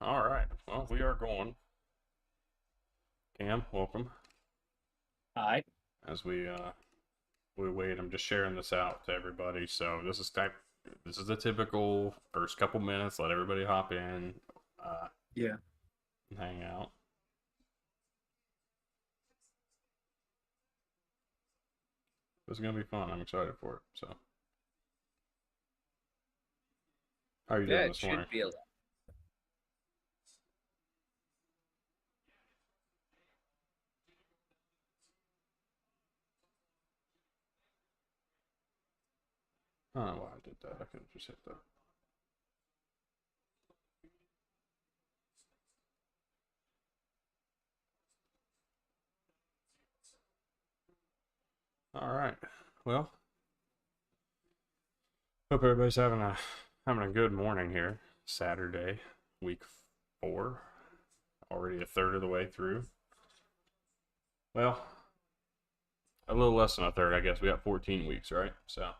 All right. Well, we are going. Cam, welcome. Hi. As we wait, I'm just sharing this out to everybody. So this is the typical first couple minutes. Let everybody hop in, uh, Yeah. and hang out. This is gonna be fun. I'm excited for it. So, how are you Yeah, doing it this morning? should be a lot. I don't know why I did that. I could have just hit that. All right. Well, hope everybody's having a good morning here. Saturday, week 4, already a third of the way through. Well, a little less than a third, I guess. We got 14 weeks, right? So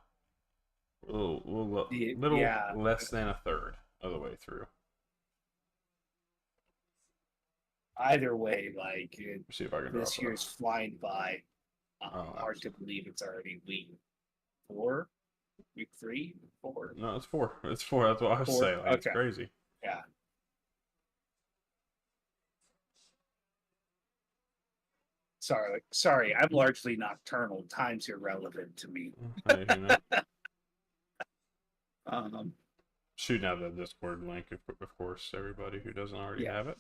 little Yeah. less than a third of the way through. Either way, See if I can drop this a. year's flying by. Oh, Hard to believe it's already week 4, week 3, 4, no, it's 4. It's 4. That's what I was 4. saying. Like it's Okay. crazy. Yeah. Sorry. I'm largely nocturnal. Time's irrelevant to me. Hey, Um. shooting out the Discord link, of course, everybody who doesn't already Yeah. have it.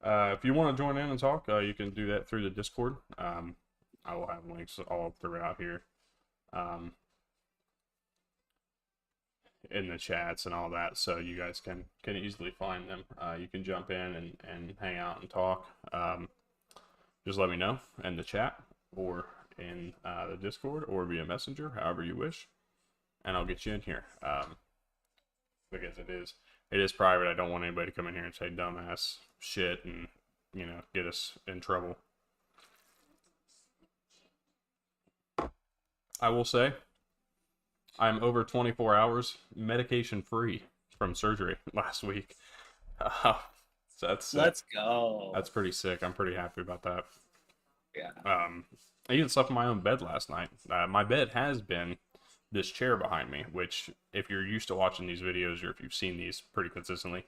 If you want to join in and talk, you can do that through the Discord. I will have links all throughout here. Um, in the chats and all that, so you guys can easily find them. You can jump in and hang out and talk. Just let me know in the chat or in the Discord or via Messenger, however you wish, and I'll get you in here. Because it is private. I don't want anybody to come in here and say dumbass shit and get us in trouble. I will say I'm over 24 hours medication free from surgery last week. So Let's go. that's pretty sick. I'm pretty happy about that. Yeah. I even slept in my own bed last night. My bed has been this chair behind me, which if you're used to watching these videos or if you've seen these pretty consistently,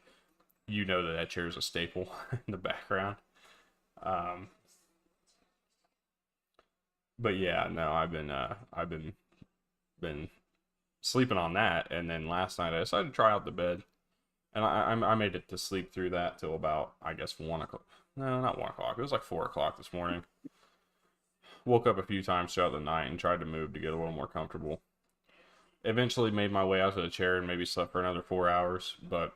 you know that chair is a staple in the background. Um, but yeah, no, I've been sleeping on that, and then last night I decided to try out the bed, and I made it to sleep through that till about I guess 1 o'clock. No, not 1 o'clock. It was like 4 o'clock this morning. Woke up a few times throughout the night and tried to move to get a little more comfortable. Eventually made my way out to the chair and maybe slept for another 4 hours, but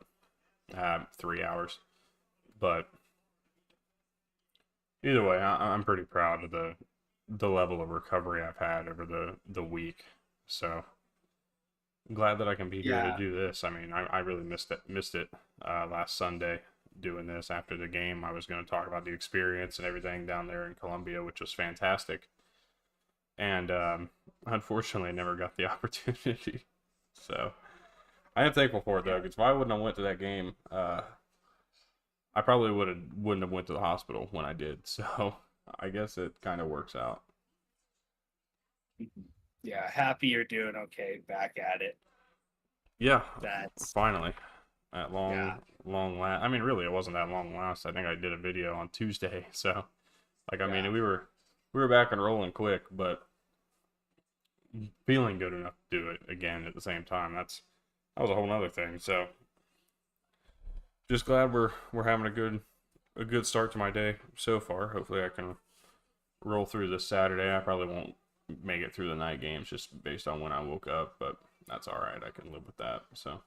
3 hours. But either way, I'm pretty proud of the level of recovery I've had over the week. So glad that I can be here to Yeah. do this. I mean, I really missed it last Sunday doing this after the game. I was going to talk about the experience and everything down there in Columbia, which was fantastic. And unfortunately, I never got the opportunity. So I am thankful for it though, Yeah. because if I wouldn't have went to that game, I probably wouldn't have went to the hospital when I did. So I guess it kind of works out. Yeah. Happy you're doing okay. Back at it. Yeah, That's finally at yeah. long last. I mean, really, it wasn't that long last. I think I did a video on Tuesday. So like, I Yeah. mean, we were back and rolling quick, but feeling good enough to do it again at the same time. That was a whole nother thing. So just glad we're having a good start to my day so far. Hopefully, I can roll through this Saturday. I probably won't make it through the night games just based on when I woke up, but that's all right. I can live with that. So,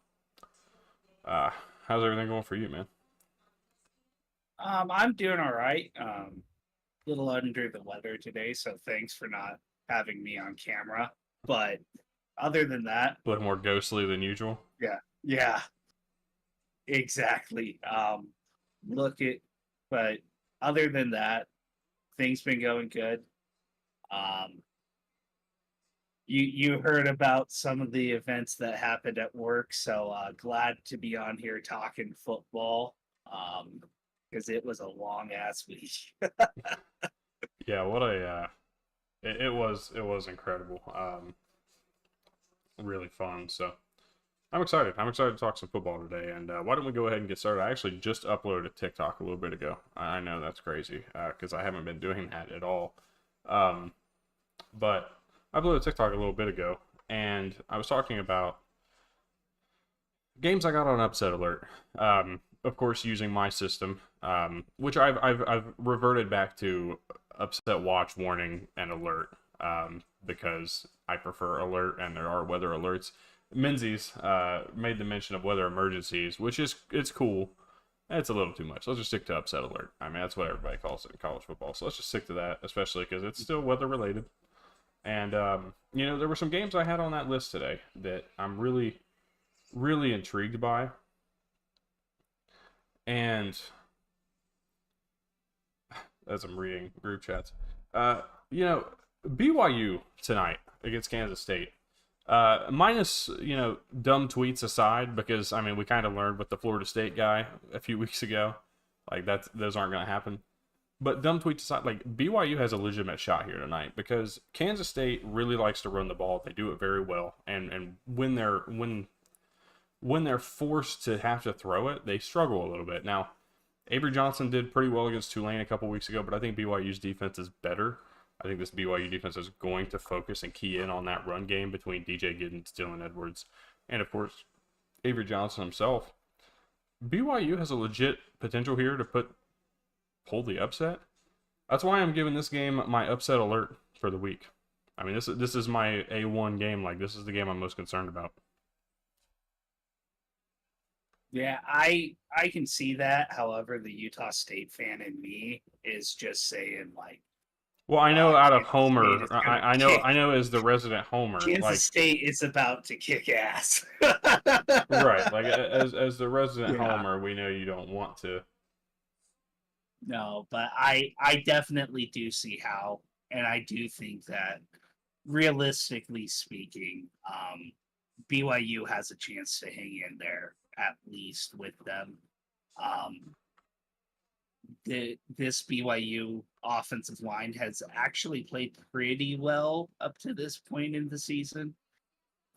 uh, how's everything going for you, man? I'm doing all right. Little under the weather today, so thanks for not having me on camera. But other than that, A little more ghostly than usual. yeah, yeah, exactly. Look at, but other than that, things been going good. Um, you heard about some of the events that happened at work, so glad to be on here talking football. Because it was a long ass week. Yeah, what a it was incredible. Really fun. So I'm excited. I'm excited to talk some football today. And why don't we go ahead and get started? I actually just uploaded a TikTok a little bit ago. I know that's crazy because I haven't been doing that at all. Um, but I uploaded a TikTok a little bit ago, and I was talking about games I got on upset alert. Of course, using my system, which I've reverted back to upset watch, warning, and alert, because I prefer alert, and there are weather alerts. Menzies made the mention of weather emergencies, which is it's cool. It's a little too much. Let's just stick to upset alert. I mean, that's what everybody calls it in college football. So let's just stick to that, especially because it's still weather related. And there were some games I had on that list today that I'm really, really intrigued by. And as I'm reading group chats, uh, you know, BYU tonight against Kansas State. Minus, dumb tweets aside, because I mean, we kind of learned with the Florida State guy a few weeks ago, like those aren't going to happen. But dumb tweets aside, like BYU has a legitimate shot here tonight because Kansas State really likes to run the ball. They do it very well, and when they're forced to have to throw it, they struggle a little bit. Now, Avery Johnson did pretty well against Tulane a couple weeks ago, but I think BYU's defense is better. I think this BYU defense is going to focus and key in on that run game between DJ Giddens, Dylan Edwards, and of course, Avery Johnson himself. BYU has a legit potential here to pull the upset. That's why I'm giving this game my upset alert for the week. I mean, this is my A1 game. Like, this is the game I'm most concerned about. Yeah, I can see that. However, the Utah State fan in me is just saying like, Well, I know out of Kansas State Homer, is gonna kick. I know as the resident Homer, Kansas like State is about to kick ass. right, like as the resident Yeah. Homer, we know you don't want to. No, but I definitely do see how, and I do think that realistically speaking, BYU has a chance to hang in there at least with them. Um, this BYU offensive line has actually played pretty well up to this point in the season.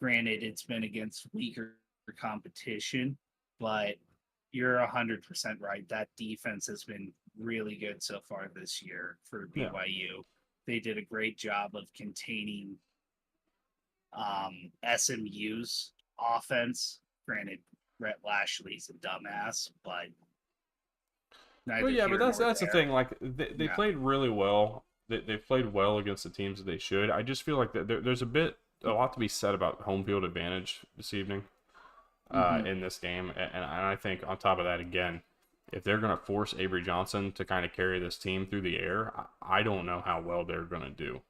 Granted, it's been against weaker competition, but you're 100% right. That defense has been really good so far this year for Yeah. BYU. They did a great job of containing SMU's offense. Granted, Rhett Lashley's a dumbass, but Well, neither yeah, but here that's nor that's the there. thing. Like they Yeah. played really well. They've played well against the teams that they should. I just feel like there's a lot to be said about home field advantage this evening Mm-hmm. in this game, and I think on top of that, again, if they're going to force Avery Johnson to kind of carry this team through the air, I don't know how well they're going to do.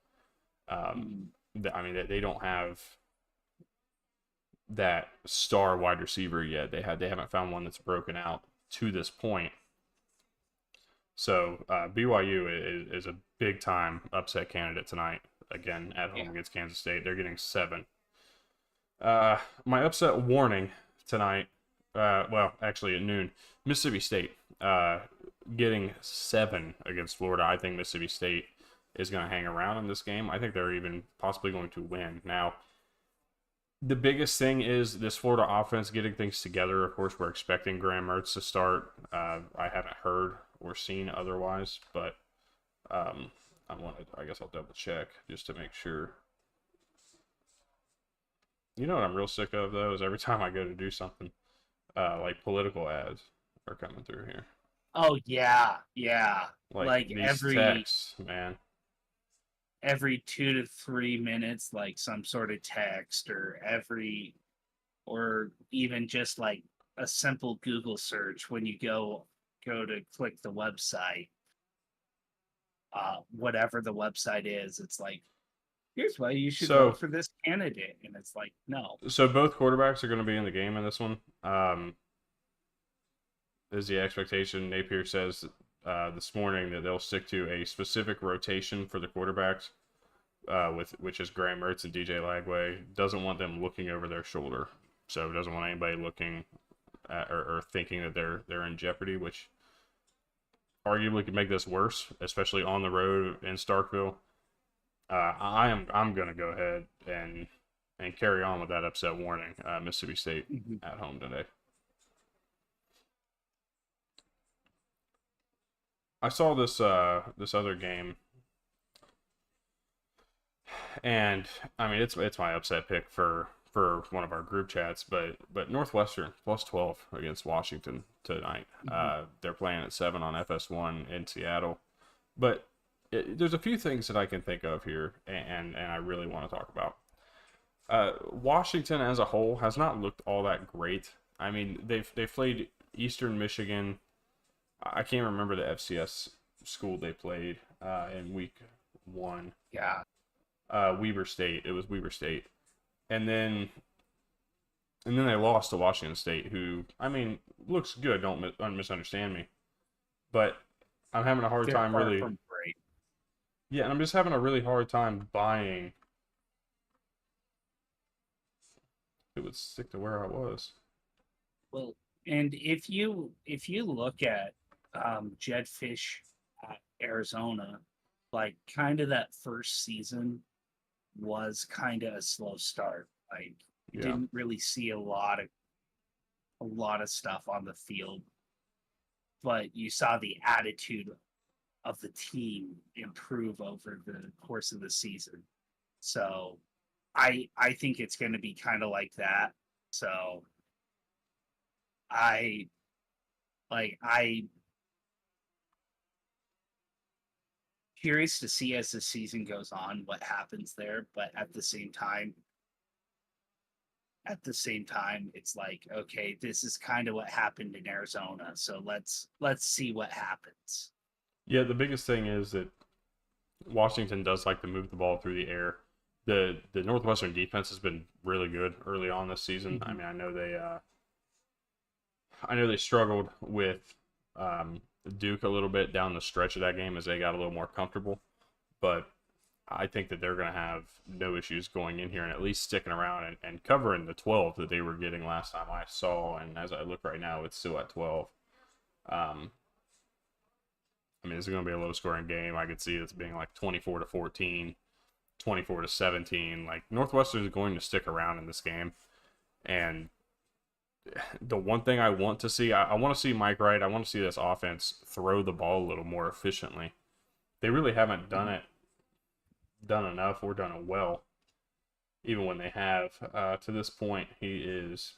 Um, I mean, they don't have that star wide receiver yet. They haven't found one that's broken out to this point. So BYU is a big time upset candidate tonight. Again, at home Yeah. against Kansas State, they're getting 7. My upset warning tonight. Well, actually at noon, Mississippi State getting 7 against Florida. I think Mississippi State is going to hang around in this game. I think they're even possibly going to win. Now, the biggest thing is this Florida offense getting things together. Of course, we're expecting Graham Mertz to start. I haven't heard or seen otherwise, but I guess I'll double check just to make sure. You know what I'm real sick of though is every time I go to do something, like political ads are coming through here. Oh yeah, yeah. Like Like these texts, man. every 2 to 3 minutes, like some sort of text, or even just like a simple Google search when you go to click the website, whatever the website is, it's like, here's why you should vote So for this candidate, and it's like, no. so both quarterbacks are going to be in the game in this one. Is the expectation? Napier says this morning that they'll stick to a specific rotation for the quarterbacks. with which is Graham Mertz and DJ Lagway, doesn't want them looking over their shoulder. So doesn't want anybody looking at, or thinking that they're in jeopardy, which arguably could make this worse, especially on the road in Starkville. I'm gonna go ahead and carry on with that upset warning. Mississippi State Mhm. at home today. I saw this other game, and I mean it's my upset pick for one of our group chats, but Northwestern plus 12 against Washington tonight. Mhm. They're playing at 7 on FS1 in Seattle, but there's a few things that I can think of here, and I really want to talk about. Washington as a whole has not looked all that great. I mean, they've played Eastern Michigan. I can't remember the FCS school they played in week 1. Yeah. Weber State. It was Weber State, and then they lost to Washington State, who I mean looks good. Don't misunderstand me, but I'm having a hard They're time far really. from great. Yeah, and I'm just having a really hard time buying. It would stick to where I was. Well, and if you look at Jedfish at Arizona, like kind of that first season was kind of a slow start. Like you Yeah, didn't really see a lot of stuff on the field, but you saw the attitude of the team improve over the course of the season. So I think it's going to be kind of like that. So I I curious to see as the season goes on what happens there, but at the same time it's like, okay, this is kind of what happened in Arizona, so let's see what happens. yeah. The biggest thing is that Washington does like to move the ball through the air. The Northwestern defense has been really good early on this season. I Mhm. mean, I know they struggled with Duke a little bit down the stretch of that game as they got a little more comfortable, but I think that they're going to have no issues going in here and at least sticking around and covering the 12 that they were getting last time I saw. And as I look right now, it's still at 12. Um, I mean, it's going to be a low scoring game. I could see this being like 24 to 14, 24 to 17. Like Northwestern is going to stick around in this game. And the one thing I want to see, I want to see Mike Wright. I want to see this offense throw the ball a little more efficiently. They really haven't done enough or done it well. Even when they have, to this point, he is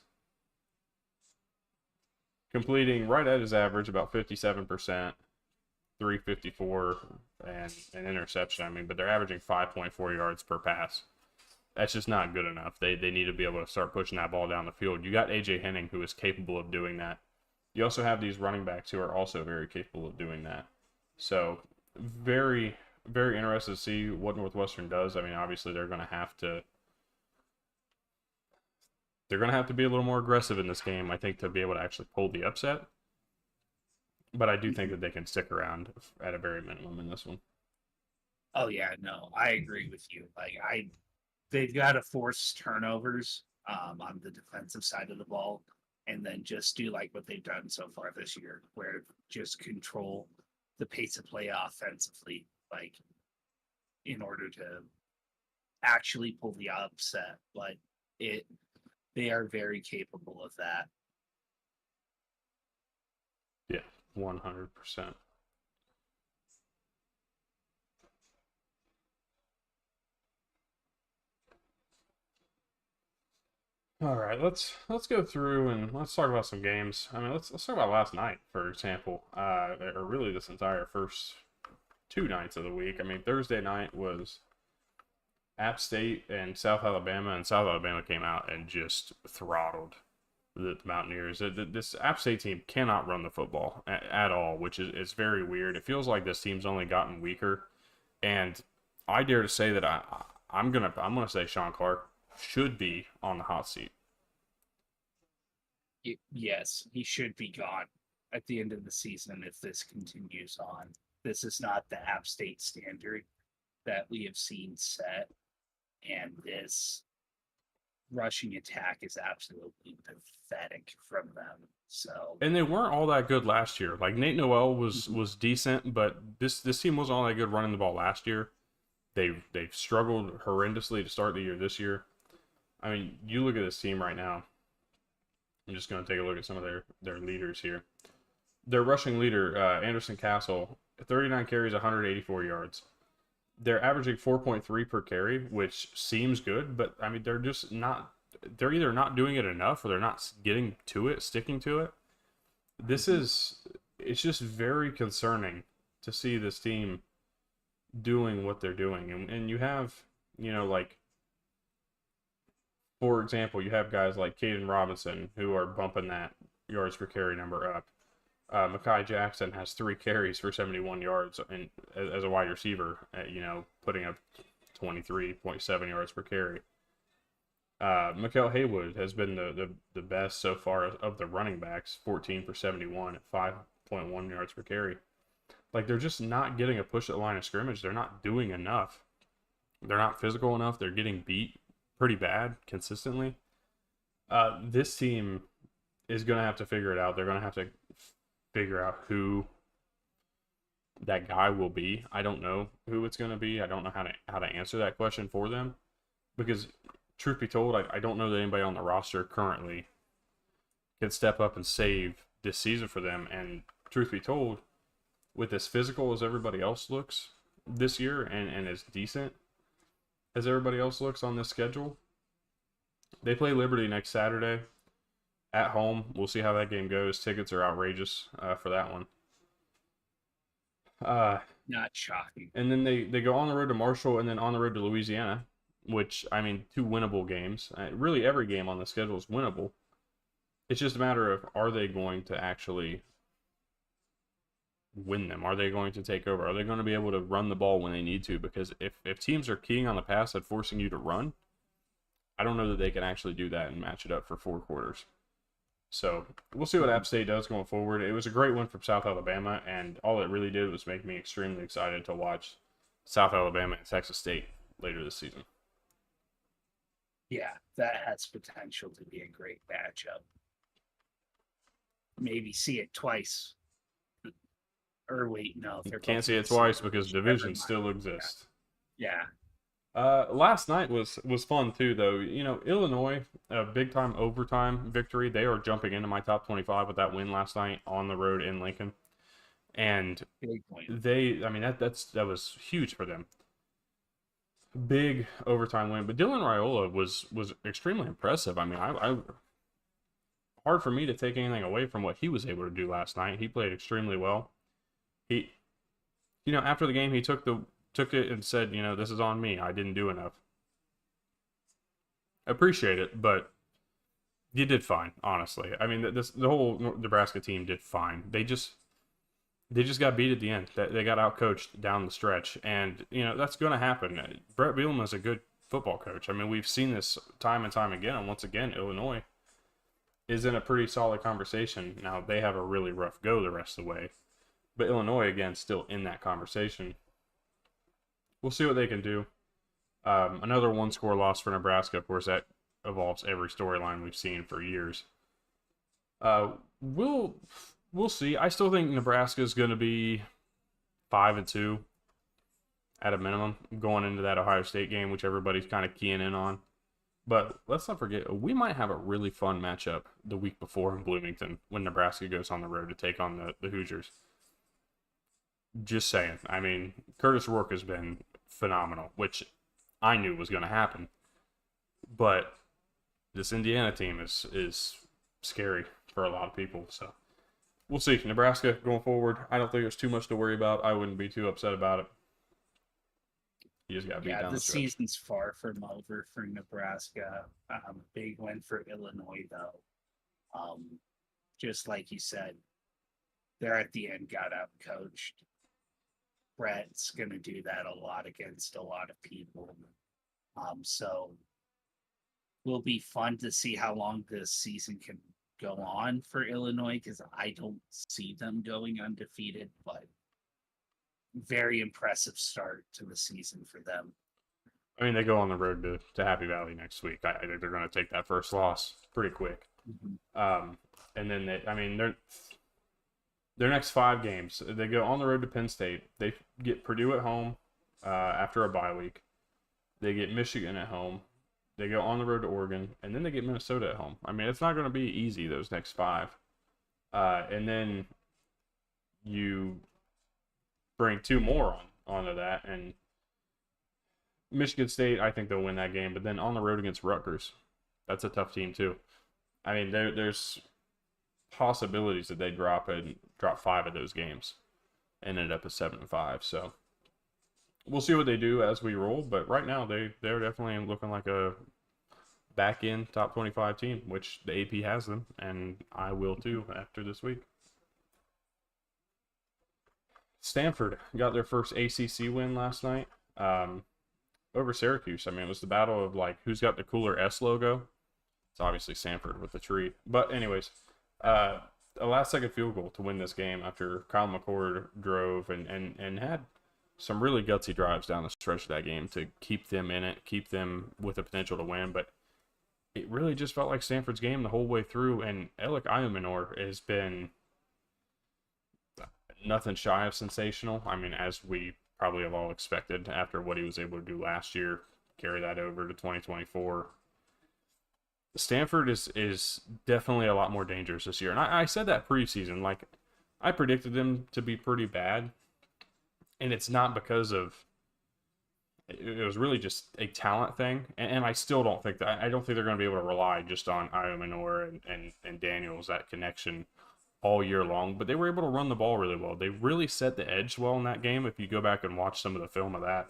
completing right at his average, about 57%, 354, and an interception. I mean, but they're averaging 5.4 yards per pass. That's just not good enough. They need to be able to start pushing that ball down the field. You got AJ Henning, who is capable of doing that. You also have these running backs who are also very capable of doing that. So, very, very interested to see what Northwestern does. I mean, obviously they're going to have to be a little more aggressive in this game, I think, to be able to actually pull the upset. But I do think that they can stick around at a very minimum in this one. Oh yeah, no, I agree with you. They've got to force turnovers on the defensive side of the ball, and then just do like what they've done so far this year, where just control the pace of play offensively, like in order to actually pull the upset. But it they are very capable of that. Yeah, 100%. All right, let's go through and let's talk about some games. I mean, let's talk about last night, for example, or really this entire first 2 nights of the week. I mean, Thursday night was App State and South Alabama, and South Alabama came out and just throttled the Mountaineers. This App State team cannot run the football at all, which is very weird. It feels like this team's only gotten weaker, and I dare to say that I'm gonna say Sean Clark should be on the hot seat. Yes, he should be gone at the end of the season if this continues on. This is not the App State standard that we have seen set, and this rushing attack is absolutely pathetic from them. So, And they weren't all that good last year. Like Nate Noel was decent, but this team wasn't all that good running the ball last year. They've struggled horrendously to start the year this year. I mean, you look at this team right now. I'm just going to take a look at some of their leaders here. Their rushing leader, Anderson Castle, 39 carries, 184 yards. They're averaging 4.3 per carry, which seems good, but I mean, they're just not. They're either not doing it enough or they're not getting to it, sticking to it. It's just very concerning to see this team doing what they're doing. And you have, like, for example, you have guys like Caden Robinson who are bumping that yards per carry number up. Mekhi Jackson has 3 carries for 71 yards and as a wide receiver, putting up 23.7 yards per carry. Mikael Haywood has been the best so far of the running backs, 14 for 71 at 5.1 yards per carry. Like, they're just not getting a push at the line of scrimmage. They're not doing enough. They're not physical enough. They're getting beat pretty bad consistently. This team is going to have to figure it out. They're going to have to figure out who that guy will be. I don't know who it's going to be. I don't know how to answer that question for them because, truth be told, I don't know that anybody on the roster currently can step up and save this season for them. And truth be told, with as physical as everybody else looks this year and as decent as everybody else looks on this schedule, they play Liberty next Saturday at home. We'll see how that game goes. Tickets are outrageous for that one. not shocking. And then they go on the road to Marshall and then on the road to Louisiana, which, I mean, 2 winnable games. Really, every game on the schedule is winnable. It's just a matter of, are they going to actually win them? Are they going to take over? Are they going to be able to run the ball when they need to? Because if teams are keying on the pass and forcing you to run, I don't know that they can actually do that and match it up for 4 quarters. So we'll see what App State does going forward. It was a great win from South Alabama, and all it really did was make me extremely excited to watch South Alabama and Texas State later this season. Yeah, that has potential to be a great matchup. Maybe see it twice. Or wait, no. Can't see it twice because divisions still exist. Yeah. Last night was fun too, though. Illinois, a big time overtime victory. They are jumping into my top 25 with that win last night on the road in Lincoln, and that was huge for them. Big overtime win, but Dylan Raiola was extremely impressive. I mean, I hard for me to take anything away from what he was able to do last night. He played extremely well. He, after the game, he took it and said, this is on me. I didn't do enough. I appreciate it, but you did fine, honestly. I mean, the whole Nebraska team did fine. They just got beat at the end. They got outcoached down the stretch, and that's going to happen. Brett Bielema is a good football coach. I mean, we've seen this time and time again, and once again, Illinois is in a pretty solid conversation. Now, they have a really rough go the rest of the way, but Illinois, again, still in that conversation. We'll see what they can do. Another 1-score loss for Nebraska. Of course, that evolves every storyline we've seen for years. We'll see. I still think Nebraska is going to be 5-2 at a minimum going into that Ohio State game, which everybody's kind of keying in on. But let's not forget, we might have a really fun matchup the week before in Bloomington when Nebraska goes on the road to take on the Hoosiers. Just saying. I mean, Curtis Rourke has been phenomenal, which I knew was going to happen. But this Indiana team is scary for a lot of people. So we'll see. Nebraska going forward, I don't think there's too much to worry about. I wouldn't be too upset about it. You just got beat down the stretch. Season's far from over for Nebraska. Big win for Illinois, though. Just like you said, they're at the end got out coached. Brett's going to do that a lot against a lot of people. So will be fun to see how long this season can go on for Illinois, because I don't see them going undefeated, but very impressive start to the season for them. I mean, they go on the road to Happy Valley next week. I think they're going to take that first loss pretty quick. Mm-hmm. And then their next 5 games, they go on the road to Penn State. They get Purdue at home after a bye week. They get Michigan at home. They go on the road to Oregon, and then they get Minnesota at home. I mean, it's not going to be easy those next 5. And then you bring 2 more onto that, and Michigan State, I think they'll win that game. But then on the road against Rutgers, that's a tough team too. I mean, there's possibilities that they drop 5 of those games and end up at 7-5. So we'll see what they do as we roll. But right now, they're definitely looking like a back end top 25 team, which the AP has them, and I will too after this week. Stanford got their first ACC win last night over Syracuse. I mean, it was the battle of like who's got the cooler S logo. It's obviously Stanford with the tree. But anyways, a last second field goal to win this game after Kyle McCord drove and had some really gutsy drives down the stretch of that game to keep them in it, keep them with the potential to win. But it really just felt like Stanford's game the whole way through. And Alec Iomenor has been nothing shy of sensational. I mean, as we probably have all expected after what he was able to do last year, carry that over to 2024. Stanford is definitely a lot more dangerous this year. And I said that preseason. Like, I predicted them to be pretty bad. And it's not because of... It was really just a talent thing. And I still don't think that... I don't think they're going to be able to rely just on Iomenor and Daniels, that connection, all year long. But they were able to run the ball really well. They really set the edge well in that game. If you go back and watch some of the film of that,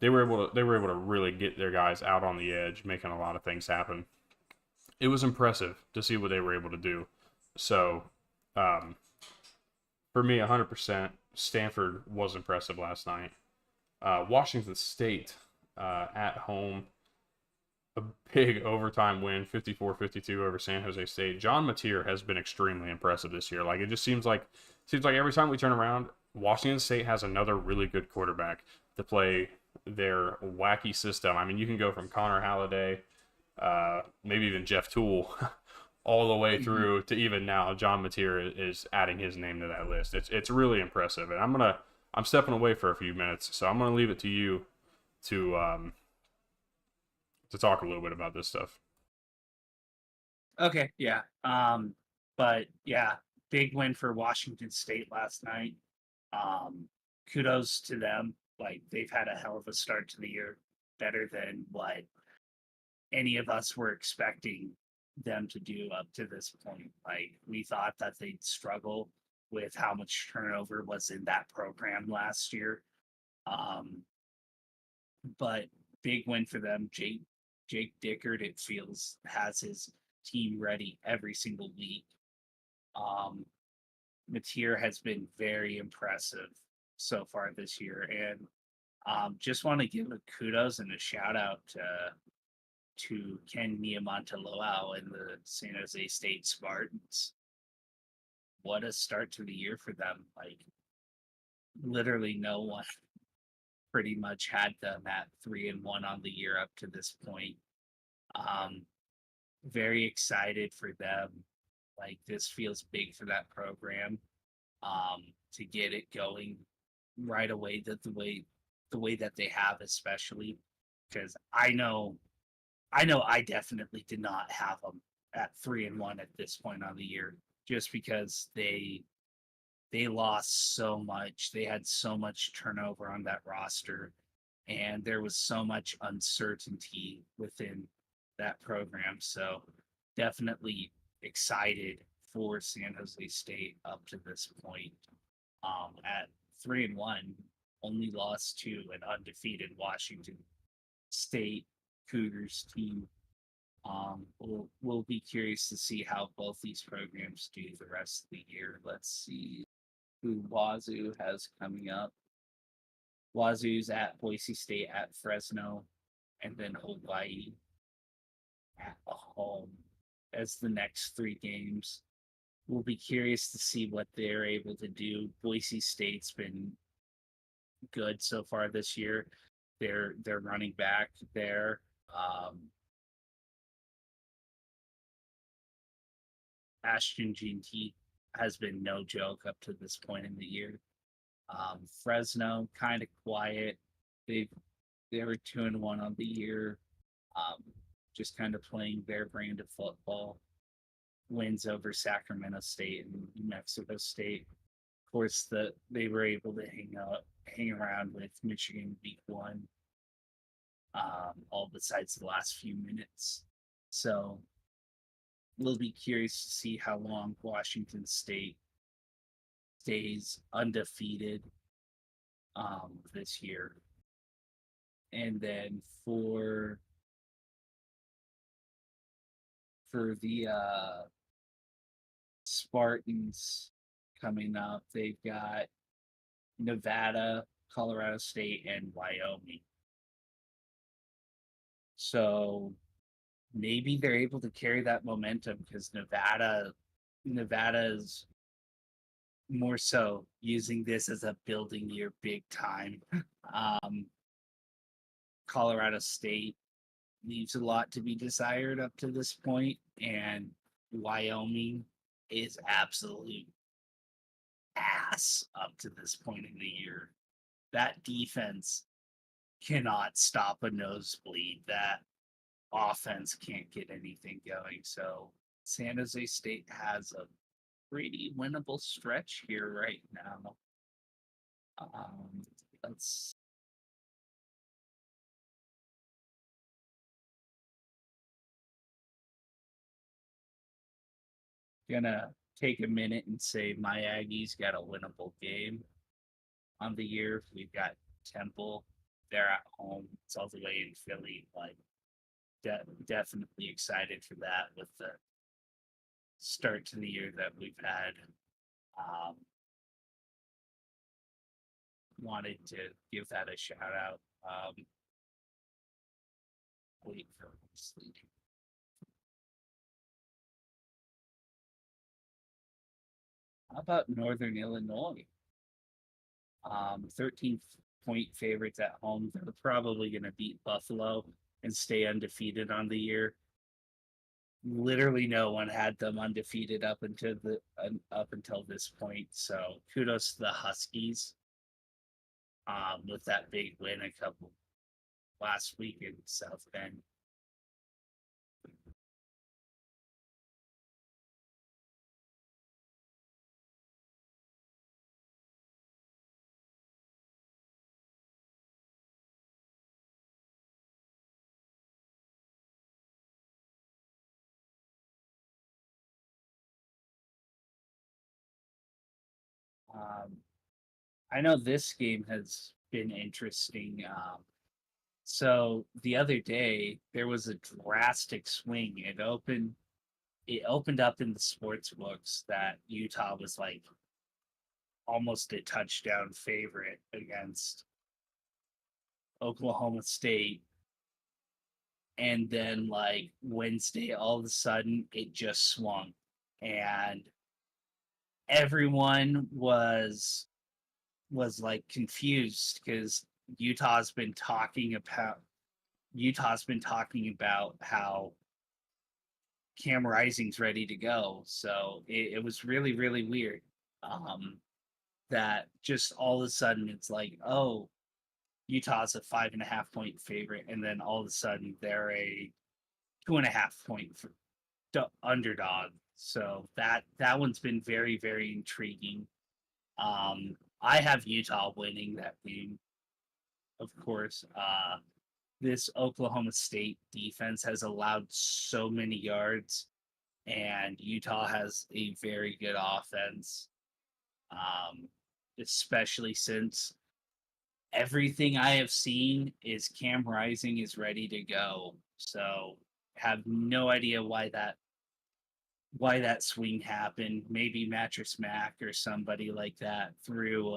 they were able to really get their guys out on the edge, making a lot of things happen. It was impressive to see what they were able to do. So, for me, 100%, Stanford was impressive last night. Washington State at home, a big overtime win, 54-52 over San Jose State. John Mateer has been extremely impressive this year. Like, it just seems like every time we turn around, Washington State has another really good quarterback to play their wacky system. I mean, you can go from Connor Halliday, maybe even Jeff Toole, all the way through to even now John Mateer is adding his name to that list. It's really impressive, and I'm stepping away for a few minutes, so I'm gonna leave it to you to talk a little bit about this stuff. Okay, yeah. But yeah, big win for Washington State last night. Kudos to them. Like, they've had a hell of a start to the year, better than what any of us were expecting them to do up to this point. Like, we thought that they'd struggle with how much turnover was in that program last year. But big win for them. Jake Dickert, it feels, has his team ready every single week. Mateer has been very impressive so far this year, and just want to give a kudos and a shout out to Ken Niamantaloa and the San Jose State Spartans. What a start to the year for them. Like, literally no one pretty much had them at 3-1 on the year up to this point. Very excited for them. Like, this feels big for that program. To get it going right away, the way that they have, especially because I know I definitely did not have them at 3-1 at this point on the year, just because they lost so much. They had so much turnover on that roster, and there was so much uncertainty within that program. So definitely excited for San Jose State up to this point. At 3-1, only lost to an undefeated Washington State Cougars team. We'll be curious to see how both these programs do the rest of the year. Let's see who Wazoo has coming up. Wazoo's at Boise State, at Fresno, and then Hawaii at home as the next 3 games. We'll be curious to see what they're able to do. Boise State's been good so far this year. They're running back there. Ashton GT has been no joke up to this point in the year. Fresno kind of quiet. They were 2-1 on the year. Um, just kind of playing their brand of football. Wins over Sacramento State and New Mexico State. Of course, they were able to hang around with Michigan week 1, all besides the last few minutes. So we'll be curious to see how long Washington State stays undefeated this year. And then for the Spartans coming up, they've got Nevada, Colorado State, and Wyoming. So maybe they're able to carry that momentum because Nevada's more so using this as a building year big time. Colorado State leaves a lot to be desired up to this point, and Wyoming is absolute ass up to this point in the year. That defense cannot stop a nosebleed. That offense can't get anything going. So San Jose State has a pretty winnable stretch here right now. Let's gonna take a minute and say my Aggies got a winnable game on the year. We've got Temple. They're at home. It's all the way in Philly. Like, definitely excited for that with the start to the year that we've had. Wanted to give that a shout out. Wait for sleep. How about Northern Illinois? 13-point favorites at home. They're probably going to beat Buffalo and stay undefeated on the year. Literally, no one had them undefeated up until this point. So kudos to the Huskies with that big win last week in South Bend. I know this game has been interesting. So the other day there was a drastic swing. It opened up in the sports books that Utah was like almost a touchdown favorite against Oklahoma State. And then like Wednesday, all of a sudden it just swung. And everyone was like confused because Utah's been talking about how Cam Rising's ready to go. So it was really, really weird. That just all of a sudden it's like, oh, Utah's a 5.5-point favorite, and then all of a sudden they're a 2.5-point underdog. So that one's been very, very intriguing. I have Utah winning that game, of course. This Oklahoma State defense has allowed so many yards, and Utah has a very good offense, especially since everything I have seen is Cam Rising is ready to go. So have no idea why that swing happened. Maybe Mattress Mac or somebody like that threw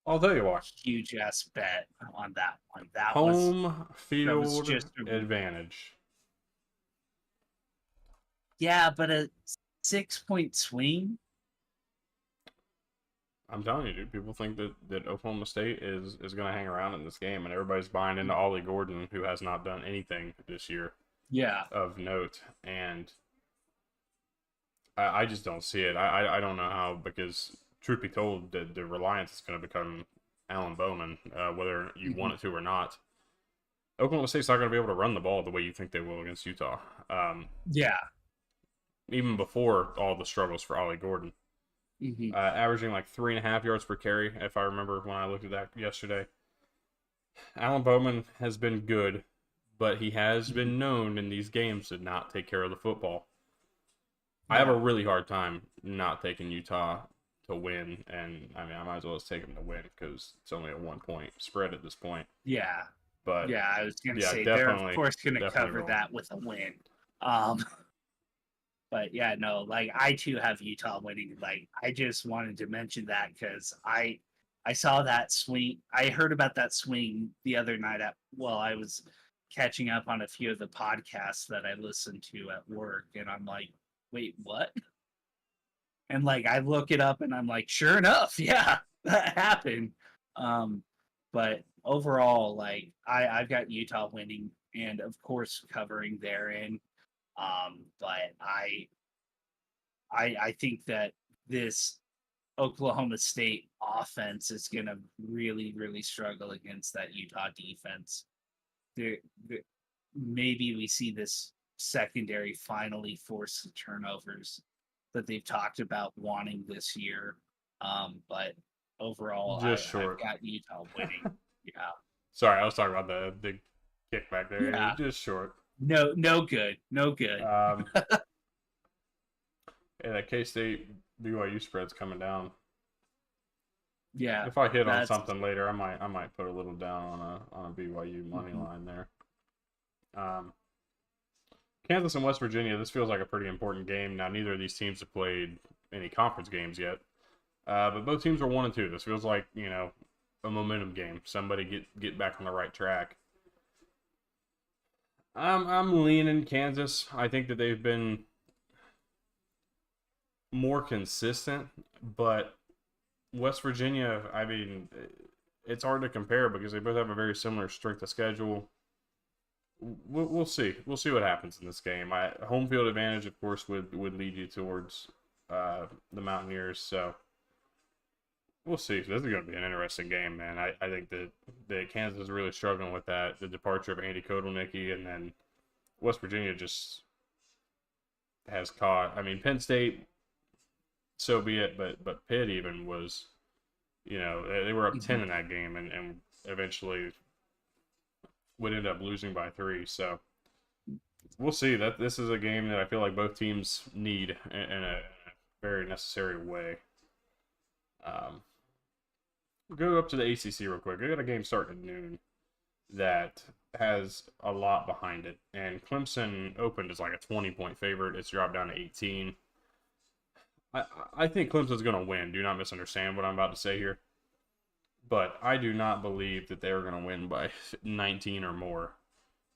I'll tell you what. Huge ass bet on that one. Home field was just advantage. Yeah, but a 6-point swing. I'm telling you, dude. People think that Oklahoma State is going to hang around in this game, and everybody's buying into Ollie Gordon, who has not done anything this year Yeah. of note. And I just don't see it. I don't know how, because truth be told, the reliance is going to become Alan Bowman, whether you Hmm. want it to or not. Oklahoma State's not going to be able to run the ball the way you think they will against Utah. Yeah. Even before all the struggles for Ollie Gordon, Hmm. averaging like 3.5 yards per carry, if I remember when I looked at that yesterday. Alan Bowman has been good, but he has Hmm. been known in these games to not take care of the football. I have a Yeah. really hard time not taking Utah to win, and I mean I might as well just take them to win because it's only a 1 point spread at this point. Yeah. But Yeah. I was gonna yeah, say they're of definitely, course gonna definitely cover roll. that with a win. Um, but yeah, no, like I too have Utah winning. Like I just wanted to mention that because I saw that swing. I heard about that swing the other night at well, I was catching up on a few of the podcasts that I listened to at work, and I'm like, wait, what? And like I look it up and I'm like, sure enough, yeah, that happened. Um, but overall, like I've got Utah winning and of course covering therein. But I think that this Oklahoma State offense is going to really, really struggle against that Utah defense. There, there, maybe we see this secondary finally force the turnovers that they've talked about wanting this year. But overall, Just I've short. got Utah winning. Yeah, Sorry, I was talking about the big kickback there. It was yeah. just short. No, no good, no good. Um, and that K State BYU spread's coming down. Yeah, If I hit on that's something later, I might put a little down on a BYU money mhm, line there. Um, Kansas and West Virginia. This feels like a pretty important game. Now, neither of these teams have played any conference games yet, but both teams are 1-2. This feels like a momentum game. Somebody get back on the right track. I'm leaning Kansas. I think that they've been more consistent, but West Virginia, I mean, it's hard to compare because they both have a very similar strength of schedule. We'll see. We'll see what happens in this game. Home field advantage, of course, would lead you towards the Mountaineers. So we'll see. This is going to be an interesting game, man. I think that Kansas is really struggling with that, the departure of Andy Kotelnicki, and then West Virginia just has caught. I mean, Penn State, so be it, but Pitt even was, they were up 10 mhm. in that game, and eventually would end up losing by 3. So we'll see. That this is a game that I feel like both teams need in a very necessary way. Um, go up to the ACC real quick. We got a game starting at noon that has a lot behind it, and Clemson opened as like a 20-point favorite. It's dropped down to 18. I think Clemson's going to win. Do not misunderstand what I'm about to say here. But I do not believe that they're going to win by 19 or more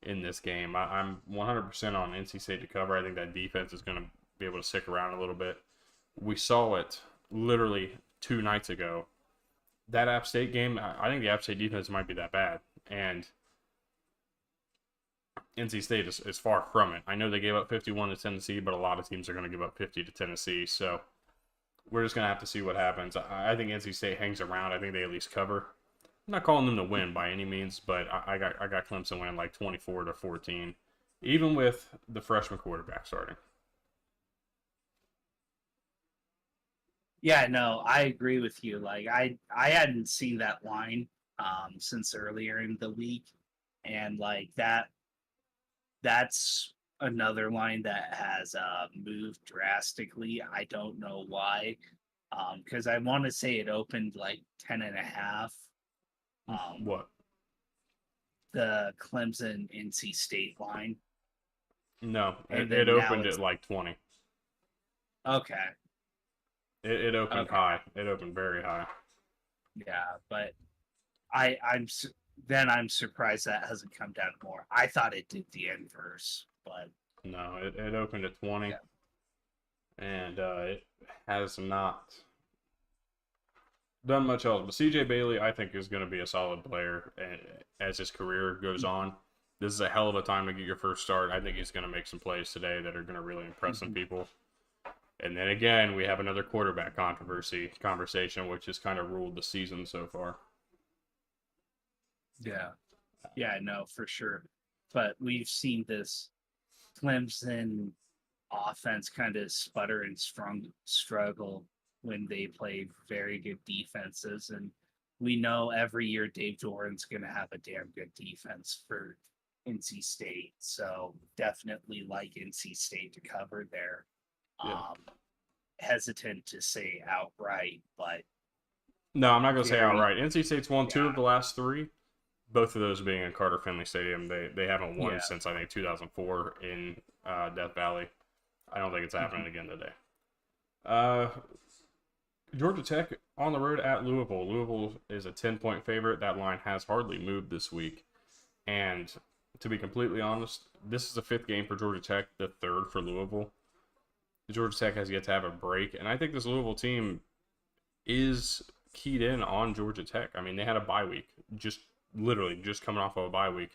in this game. I'm 100% on NC State to cover. I think that defense is going to be able to stick around a little bit. We saw it literally 2 nights ago. That App State game, I think the App State defense might be that bad. And NC State is far from it. I know they gave up 51 to Tennessee, but a lot of teams are going to give up 50 to Tennessee. So we're just going to have to see what happens. I think NC State hangs around. I think they at least cover. I'm not calling them to win by any means, but I got Clemson winning like 24-14, even with the freshman quarterback starting. Yeah, no, I agree with you. Like I hadn't seen that line since earlier in the week, and like that's another line that has moved drastically. I don't know why. Because I want to say it opened like 10 and a half. Um, What? the Clemson NC State line, No, and it then now opened it's at like 20. okay, It opened okay, high. It opened very high. yeah. But I'm then I'm surprised that hasn't come down more. I thought it did the inverse, but No, it opened at 20, yeah, and it has not done much else. But CJ Bailey, I think, is going to be a solid player as his career goes on. This is a hell of a time to get your first start. I think he's going to make some plays today that are going to really impress some people. And then again, we have another quarterback conversation, which has kind of ruled the season so far. Yeah. Yeah, no, for sure. But we've seen this Clemson offense kind of sputter and struggle when they play very good defenses. And we know every year Dave Doran's going to have a damn good defense for NC State. So definitely like NC State to cover there. Yeah. Hesitant to say outright, but no, I'm not going to say outright. NC State's won 2 of the last 3. Both of those being in Carter Finley Stadium. They haven't won since, I think, 2004 in Death Valley. I don't think it's happening again today. Georgia Tech on the road at Louisville. Louisville is a 10-point favorite. That line has hardly moved this week. And to be completely honest, this is the 5th game for Georgia Tech, the 3rd for Louisville. Georgia Tech has yet to have a break. And I think this Louisville team is keyed in on Georgia Tech. I mean, they had a bye week. Literally just coming off of a bye week.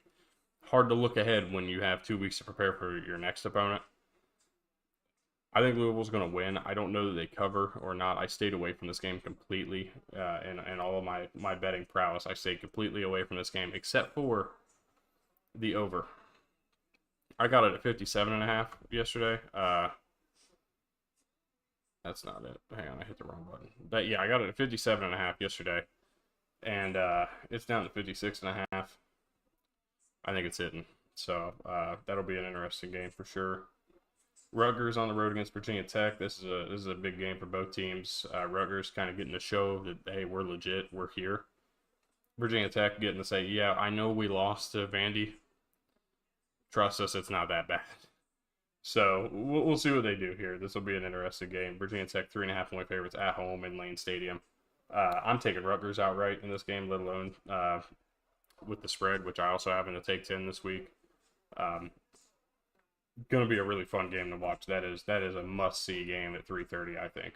Hard to look ahead when you have 2 weeks to prepare for your next opponent. I think Louisville's going to win. I don't know that they cover or not. I stayed away from this game completely, and all of my betting prowess. I stayed completely away from this game except for the over. I got it at 57.5 yesterday. That's not it. Hang on, I hit the wrong button. I got it at 57.5 yesterday. And it's down to 56.5. I think it's hitting. So that'll be an interesting game for sure. Rutgers on the road against Virginia Tech. This is a big game for both teams. Rutgers kind of getting to show that, hey, we're legit. We're here. Virginia Tech getting to say, yeah, I know we lost to Vandy. Trust us, it's not that bad. So we'll see what they do here. This will be an interesting game. Virginia Tech 3.5-point favorites at home in Lane Stadium. I'm taking Rutgers outright in this game, let alone with the spread, which I also happen to take 10 this week. Going to be a really fun game to watch. That is a must-see game at 3:30, I think.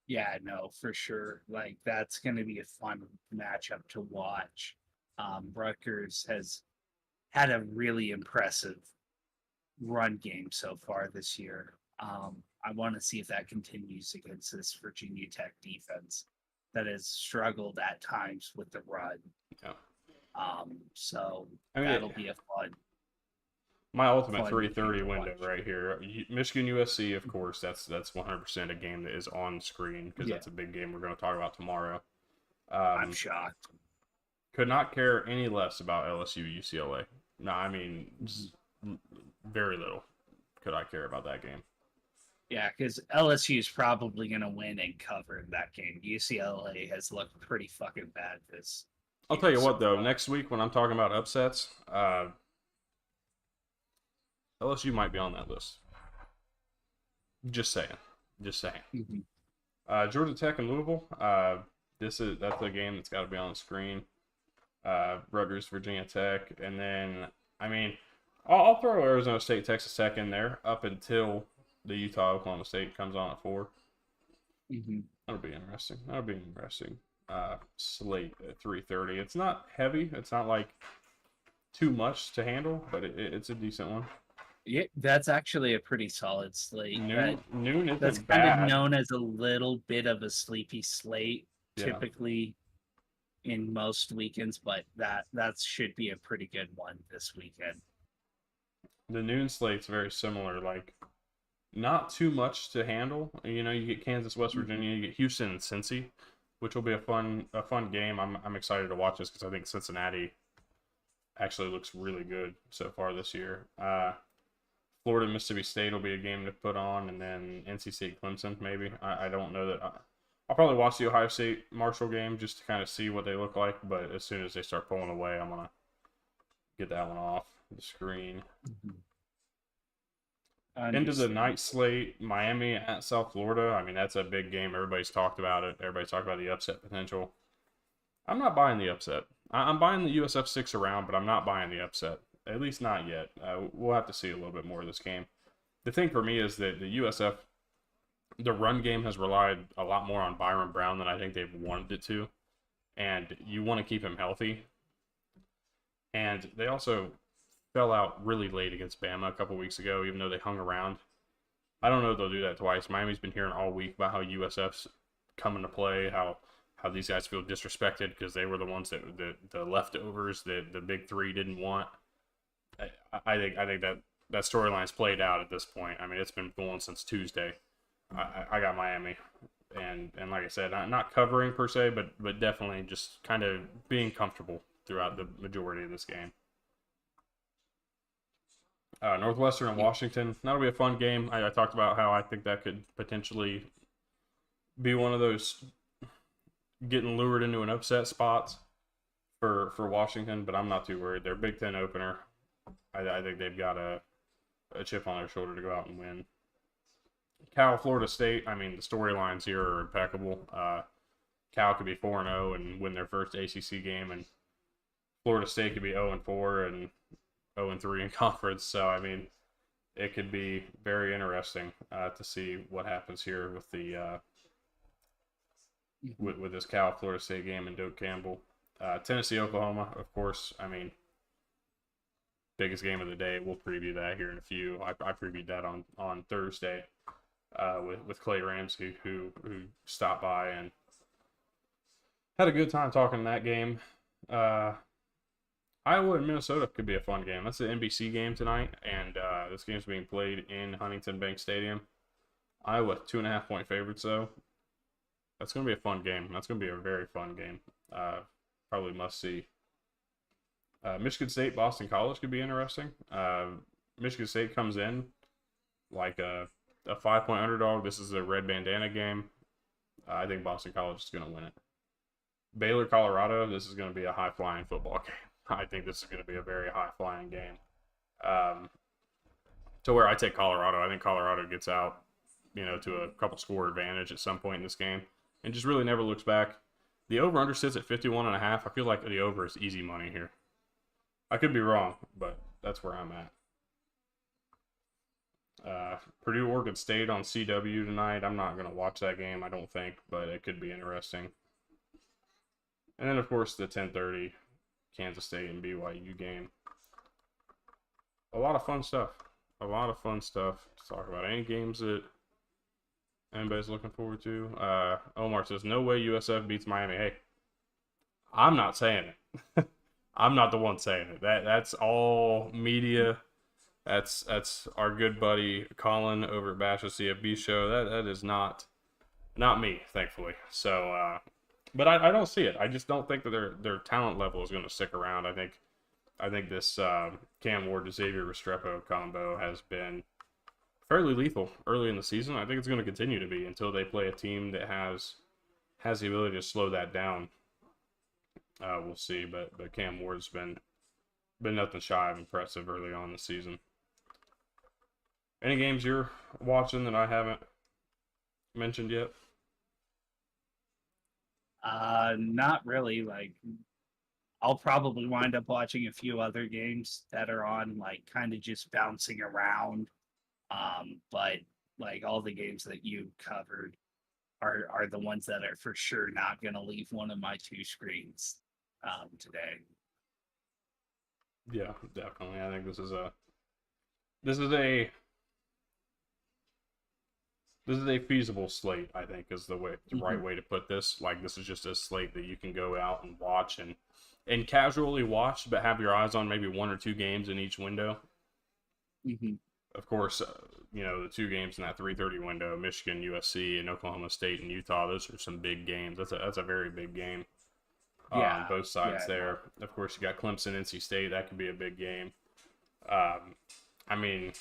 Yeah, no, for sure. Like, that's going to be a fun matchup to watch. Rutgers has had a really impressive run game so far this year. I want to see if that continues against this Virginia Tech defense that has struggled at times with the run. Yeah. So that'll be a fun. My ultimate 3:30 window right here. Michigan USC, of course, that's 100% a game that is on screen because that's a big game we're going to talk about tomorrow. I'm shocked. Could not care any less about LSU UCLA. No, I mean, very little could I care about that game. Yeah, because LSU is probably going to win and cover in that game. UCLA has looked pretty fucking bad this. I'll tell you what, though. Next week when I'm talking about upsets, LSU might be on that list. Just saying. Mm-hmm. Georgia Tech and Louisville. That's a game that's got to be on the screen. Rutgers, Virginia Tech, and then I'll throw Arizona State, Texas Tech in there up until the Utah Oklahoma State comes on at 4. Mm-hmm. That'll be interesting. Slate at 3:30. It's not heavy. It's not like too much to handle, but it's a decent one. Yeah, that's actually a pretty solid slate. Noon isn't that's bad. Kind of known as a little bit of a sleepy slate, typically in most weekends, but that should be a pretty good one this weekend. The noon slate's very similar, like not too much to handle. You know, you get Kansas, West Virginia, you get Houston and Cincy, which will be a fun game. I'm excited to watch this because I think Cincinnati actually looks really good so far this year. Florida, Mississippi State will be a game to put on, and then NC State, Clemson, maybe. I don't know that. I'll probably watch the Ohio State Marshall game just to kind of see what they look like, but as soon as they start pulling away, I'm going to get that one off the screen. Into the night slate, Miami at South Florida. I mean, that's a big game. Everybody's talked about it. Everybody's talked about the upset potential. I'm not buying the upset. I'm buying the USF 6 around, but I'm not buying the upset. At least not yet. We'll have to see a little bit more of this game. The thing for me is that the USF the run game has relied a lot more on Byron Brown than I think they've wanted it to, and you want to keep him healthy. And they also fell out really late against Bama a couple weeks ago, even though they hung around. I don't know if they'll do that twice. Miami's been hearing all week about how USF's coming to play, how these guys feel disrespected because they were the ones that the leftovers that the big three didn't want. I think that storyline's played out at this point. I mean, it's been going since Tuesday. I got Miami, and like I said, not covering per se, but definitely just kind of being comfortable throughout the majority of this game. Northwestern and Washington, that'll be a fun game. I talked about how I think that could potentially be one of those getting lured into an upset spots for Washington, but I'm not too worried. They're Big Ten opener. I think they've got a chip on their shoulder to go out and win. Cal, Florida State, I mean, the storylines here are impeccable. Cal could be 4-0 and win their first ACC game, and Florida State could be 0-4 and 0-3 in conference. So, I mean, it could be very interesting to see what happens here with the with this Cal Florida State game and Doak Campbell. Tennessee, Oklahoma, of course. I mean, biggest game of the day. We'll preview that here in a few. I previewed that on Thursday with Clay Ramsey, who stopped by and had a good time talking that game. Iowa and Minnesota could be a fun game. That's the NBC game tonight, and this game's being played in Huntington Bank Stadium. Iowa 2.5-point favorites, though. That's going to be a fun game. That's going to be a very fun game. Probably must see. Michigan State, Boston College could be interesting. Michigan State comes in like a 5-point underdog. This is a red bandana game. I think Boston College is going to win it. Baylor, Colorado, this is going to be a high-flying football game. I think this is going to be a very high-flying game. To where I take Colorado. I think Colorado gets out, to a couple score advantage at some point in this game and just really never looks back. The over-under sits at 51.5. I feel like the over is easy money here. I could be wrong, but that's where I'm at. Purdue, Oregon State on CW tonight. I'm not going to watch that game, I don't think, but it could be interesting. And then, of course, the 10:30 Kansas State and BYU game. A lot of fun stuff. A lot of fun stuff to talk about. Any games that anybody's looking forward to? Omar says, no way USF beats Miami. Hey, I'm not saying it. I'm not the one saying it. That's all media. That's our good buddy Colin over at Bash's CFB show. That is not me, thankfully. So, but I don't see it. I just don't think that their talent level is going to stick around. I think this Cam Ward to Xavier Restrepo combo has been fairly lethal early in the season. I think it's going to continue to be until they play a team that has the ability to slow that down. We'll see, but Cam Ward's been nothing shy of impressive early on in the season. Any games you're watching that I haven't mentioned yet? Not really. Like, I'll probably wind up watching a few other games that are on, like, kind of just bouncing around. But like all the games that you covered are the ones that are for sure not going to leave one of my two screens today. Yeah, definitely. I think this is a feasible slate, I think, is the right way to put this. Like, this is just a slate that you can go out and watch and casually watch, but have your eyes on maybe one or two games in each window. Mm-hmm. Of course, the two games in that 3:30 window, Michigan, USC, and Oklahoma State and Utah, those are some big games. That's a very big game on both sides there. Of course, you got Clemson, NC State. That could be a big game. I mean,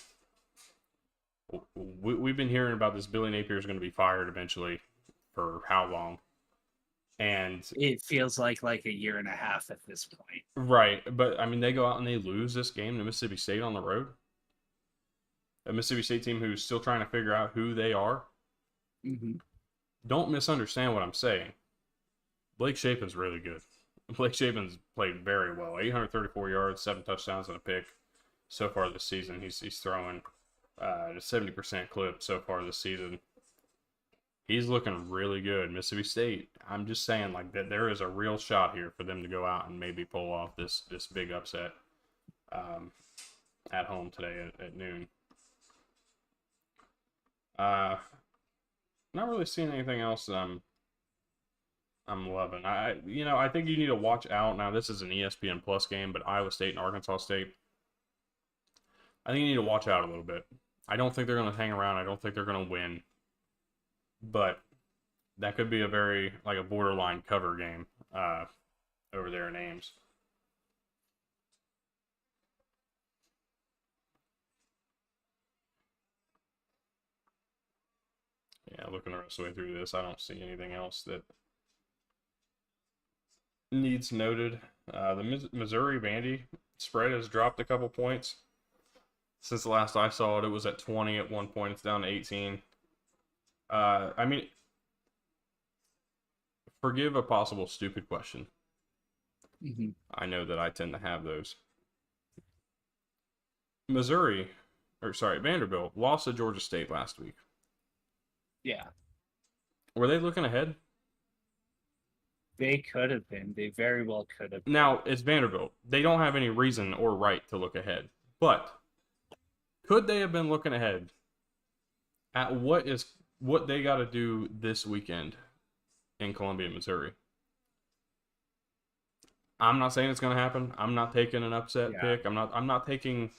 we've been hearing about this. Billy Napier is going to be fired eventually. For how long? And it feels like a year and a half at this point. Right, but I mean, they go out and they lose this game to Mississippi State on the road. A Mississippi State team who's still trying to figure out who they are. Mm-hmm. Don't misunderstand what I'm saying. Blake Shapen's really good. Blake Shapen's played very well. 834 yards, 7 touchdowns, and a pick so far this season. He's throwing at a 70% clip so far this season. He's looking really good. Mississippi State. I'm just saying, like, that there is a real shot here for them to go out and maybe pull off this big upset um, at home today at noon. Not really seeing anything else that I'm loving. I think you need to watch out. Now, this is an ESPN Plus game, but Iowa State and Arkansas State. I think you need to watch out a little bit. I don't think they're going to hang around. I don't think they're going to win. But that could be a very, like, a borderline cover game over there in Ames. Yeah, looking the rest of the way through this, I don't see anything else that needs noted. The Missouri Vandy spread has dropped a couple points. Since the last I saw it was at 20 at one point. It's down to 18. I mean, forgive a possible stupid question. Mm-hmm. I know that I tend to have those. Vanderbilt lost to Georgia State last week. Yeah. Were they looking ahead? They could have been. They very well could have been. Now, it's Vanderbilt. They don't have any reason or right to look ahead. But could they have been looking ahead at what they got to do this weekend in Columbia, Missouri? I'm not saying it's going to happen. I'm not taking an upset pick. I'm not taking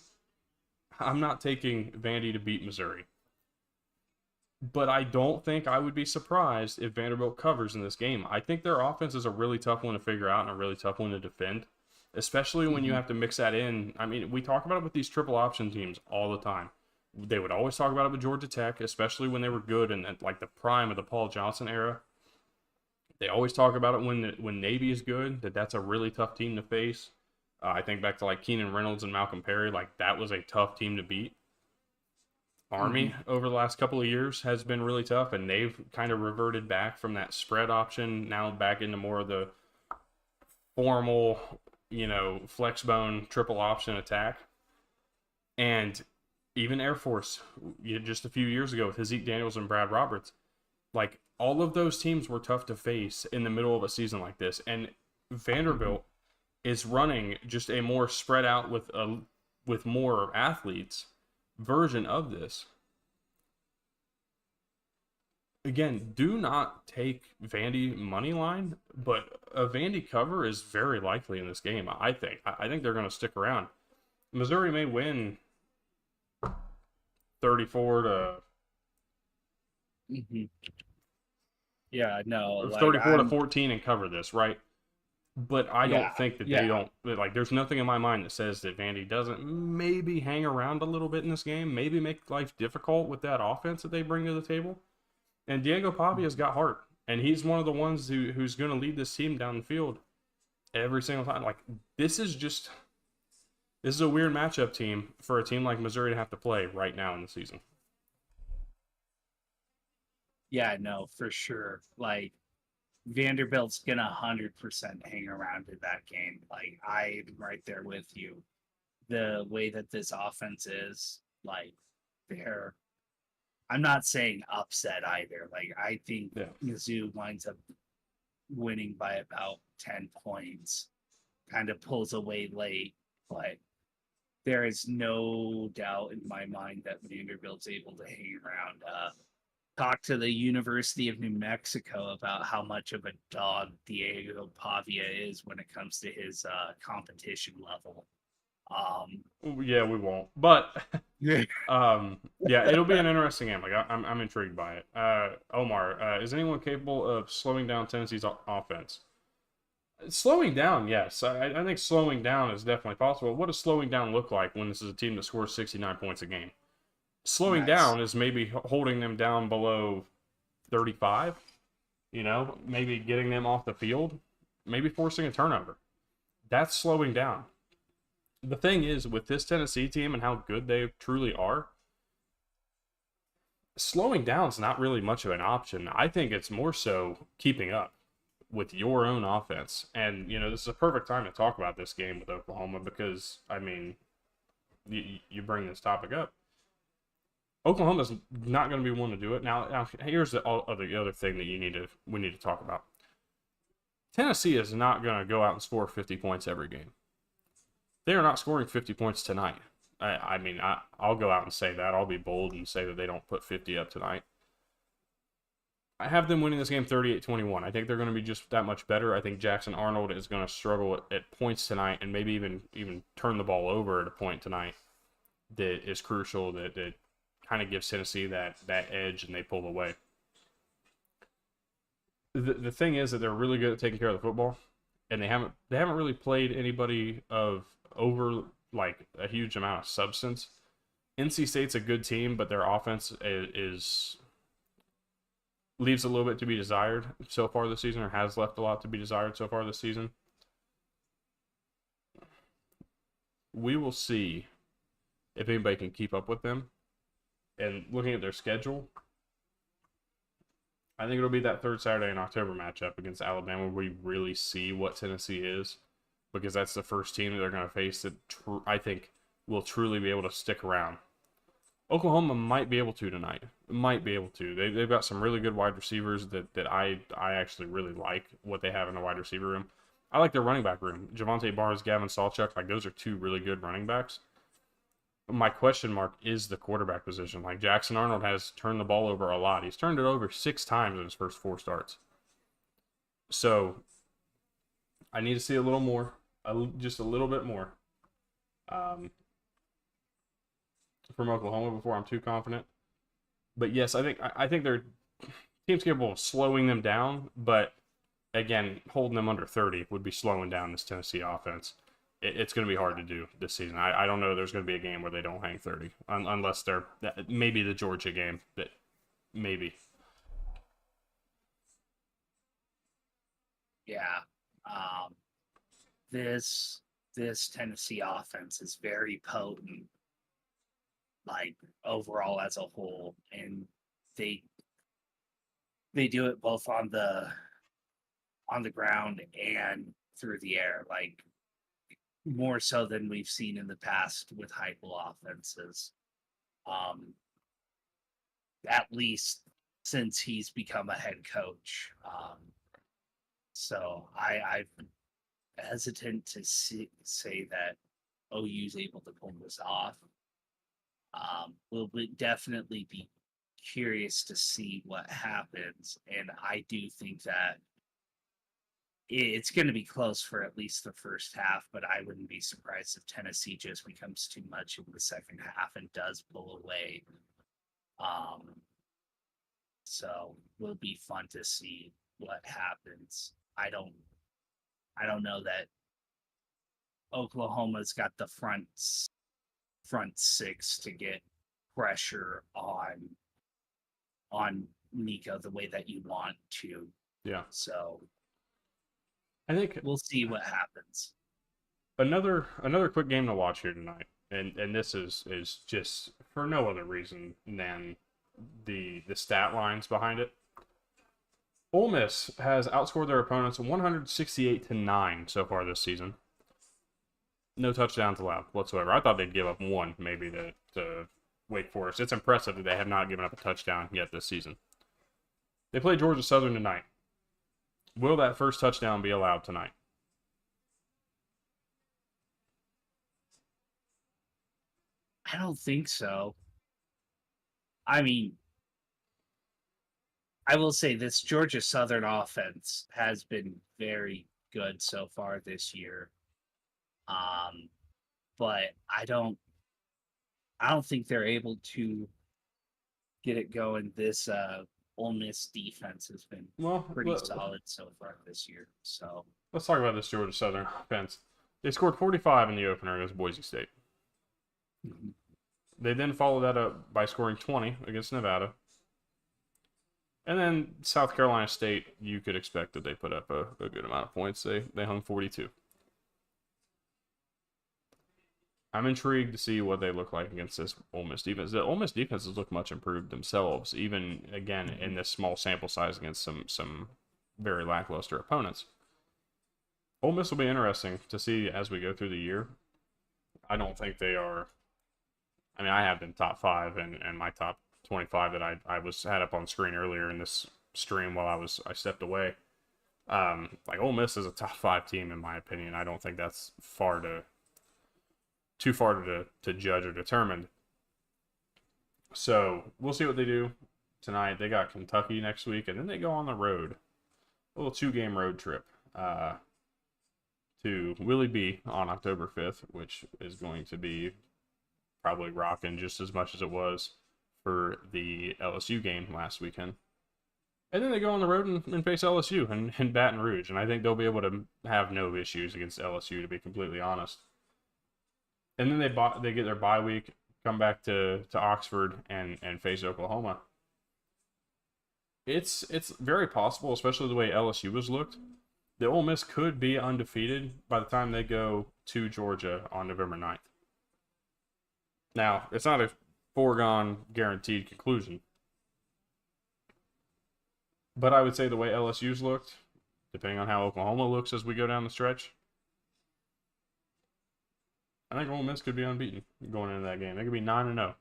Vandy to beat Missouri. But I don't think I would be surprised if Vanderbilt covers in this game. I think their offense is a really tough one to figure out and a really tough one to defend, especially when you have to mix that in. I mean, we talk about it with these triple option teams all the time. They would always talk about it with Georgia Tech, especially when they were good and like the prime of the Paul Johnson era. They always talk about it when Navy is good, that's a really tough team to face. I think back to like Keenan Reynolds and Malcolm Perry, like that was a tough team to beat. Army over the last couple of years has been really tough, and they've kind of reverted back from that spread option now back into more of the formal, flex bone triple option attack. And even Air Force, just a few years ago with Zeke Daniels and Brad Roberts, like all of those teams were tough to face in the middle of a season like this. And Vanderbilt is running just a more spread out with more athletes version of this. Again, do not take Vandy money line, but a Vandy cover is very likely in this game. I think they're going to stick around. Missouri may win 34 to Yeah, no, 34 to 14 and cover this, right? But I don't think that they don't, like, there's nothing in my mind that says that Vandy doesn't maybe hang around a little bit in this game, maybe make life difficult with that offense that they bring to the table. And Diego Pavia's got heart, and he's one of the ones who's going to lead this team down the field every single time. Like, this is a weird matchup team for a team like Missouri to have to play right now in the season. Yeah, no, for sure. Like, Vanderbilt's gonna 100% hang around in that game. Like, I'm right there with you. The way that this offense is, like, I'm not saying upset either. Like, I think Mizzou winds up winning by about 10 points, kind of pulls away late, but there is no doubt in my mind that Vanderbilt's able to hang around. Talk to the University of New Mexico about how much of a dog Diego Pavia is when it comes to his competition level. Yeah, we won't. But it'll be an interesting game. Like, I'm intrigued by it. Omar, is anyone capable of slowing down Tennessee's offense? Slowing down, yes. I think slowing down is definitely possible. What does slowing down look like when this is a team that scores 69 points a game? Slowing down is maybe holding them down below 35, maybe getting them off the field, maybe forcing a turnover. That's slowing down. The thing is, with this Tennessee team and how good they truly are, slowing down is not really much of an option. I think it's more so keeping up with your own offense. And, this is a perfect time to talk about this game with Oklahoma because, I mean, you bring this topic up. Oklahoma's not going to be one to do it. Now here's the other thing that we need to talk about. Tennessee is not going to go out and score 50 points every game. They are not scoring 50 points tonight. I mean, I'll go out and say that. I'll be bold and say that they don't put 50 up tonight. I have them winning this game 38-21. I think they're going to be just that much better. I think Jackson Arnold is going to struggle at points tonight and maybe even turn the ball over at a point tonight that is crucial, that kind of gives Tennessee that edge, and they pull away. The thing is that they're really good at taking care of the football, and they haven't really played anybody of over like a huge amount of substance. NC State's a good team, but their offense leaves a little bit to be desired so far this season, or has left a lot to be desired so far this season. We will see if anybody can keep up with them. And looking at their schedule, I think it'll be that third Saturday in October matchup against Alabama where we really see what Tennessee is, because that's the first team that they're going to face that I think will truly be able to stick around. Oklahoma might be able to tonight. Might be able to. They've got some really good wide receivers that I actually really like what they have in the wide receiver room. I like their running back room. Javonte Barnes, Gavin Sawchuk, like those are two really good running backs. My question mark is the quarterback position. Like Jackson Arnold has turned the ball over a lot. He's turned it over 6 times in his first 4 starts. So I need to see a little more, just a little bit more from Oklahoma before I'm too confident. But yes, I think their team's capable of slowing them down, but again, holding them under 30 would be slowing down this Tennessee offense. It's going to be hard to do this season. I don't know there's going to be a game where they don't hang 30, unless they're maybe the Georgia game. That maybe. Yeah. This Tennessee offense is very potent, like overall as a whole, and they do it both on the ground and through the air, like more so than we've seen in the past with Heupel offenses. At least since he's become a head coach. So I'm hesitant to say that OU's able to pull this off. We'll definitely be curious to see what happens, and I do think that it's going to be close for at least the first half, but I wouldn't be surprised if Tennessee just becomes too much in the second half and does pull away. So will be fun to see what happens. I don't know that Oklahoma's got the front 6 to get pressure on Nico the way that you want to. Yeah. So I think we'll see what happens. Another quick game to watch here tonight, and this is just for no other reason than the stat lines behind it. Ole Miss has outscored their opponents 168-9 so far this season. No touchdowns allowed whatsoever. I thought they'd give up one maybe to Wake Forest. It's impressive that they have not given up a touchdown yet this season. They play Georgia Southern tonight. Will that first touchdown be allowed tonight? I don't think so. I mean, I will say this Georgia Southern offense has been very good so far this year. But I don't think they're able to get it going. This Ole Miss defense has been pretty solid so far this year. So let's talk about this Georgia Southern offense. They scored 45 in the opener against Boise State. Mm-hmm. They then followed that up by scoring 20 against Nevada. And then South Carolina State, you could expect that they put up a good amount of points. They hung 42. I'm intrigued to see what they look like against this Ole Miss defense. The Ole Miss defenses look much improved themselves, even, again, in this small sample size against some very lackluster opponents. Ole Miss will be interesting to see as we go through the year. I don't think they are I mean, I have them top 5 and my top 25 that I was had up on screen earlier in this stream while I stepped away. Like Ole Miss is a top 5 team in my opinion. I don't think that's too far to judge or determine. So we'll see what they do tonight. They got Kentucky next week, and then they go on the road, a little 2-game road trip to Willie B on October 5th, which is going to be probably rocking just as much as it was for the LSU game last weekend. And then they go on the road and face LSU in Baton Rouge, and I think they'll be able to have no issues against LSU, to be completely honest. And then they get their bye week, come back to Oxford and face Oklahoma. It's very possible, especially the way LSU has looked, that Ole Miss could be undefeated by the time they go to Georgia on November 9th. Now, it's not a foregone guaranteed conclusion, but I would say the way LSU's looked, depending on how Oklahoma looks as we go down the stretch, I think Ole Miss could be unbeaten going into that game. They could be 9-0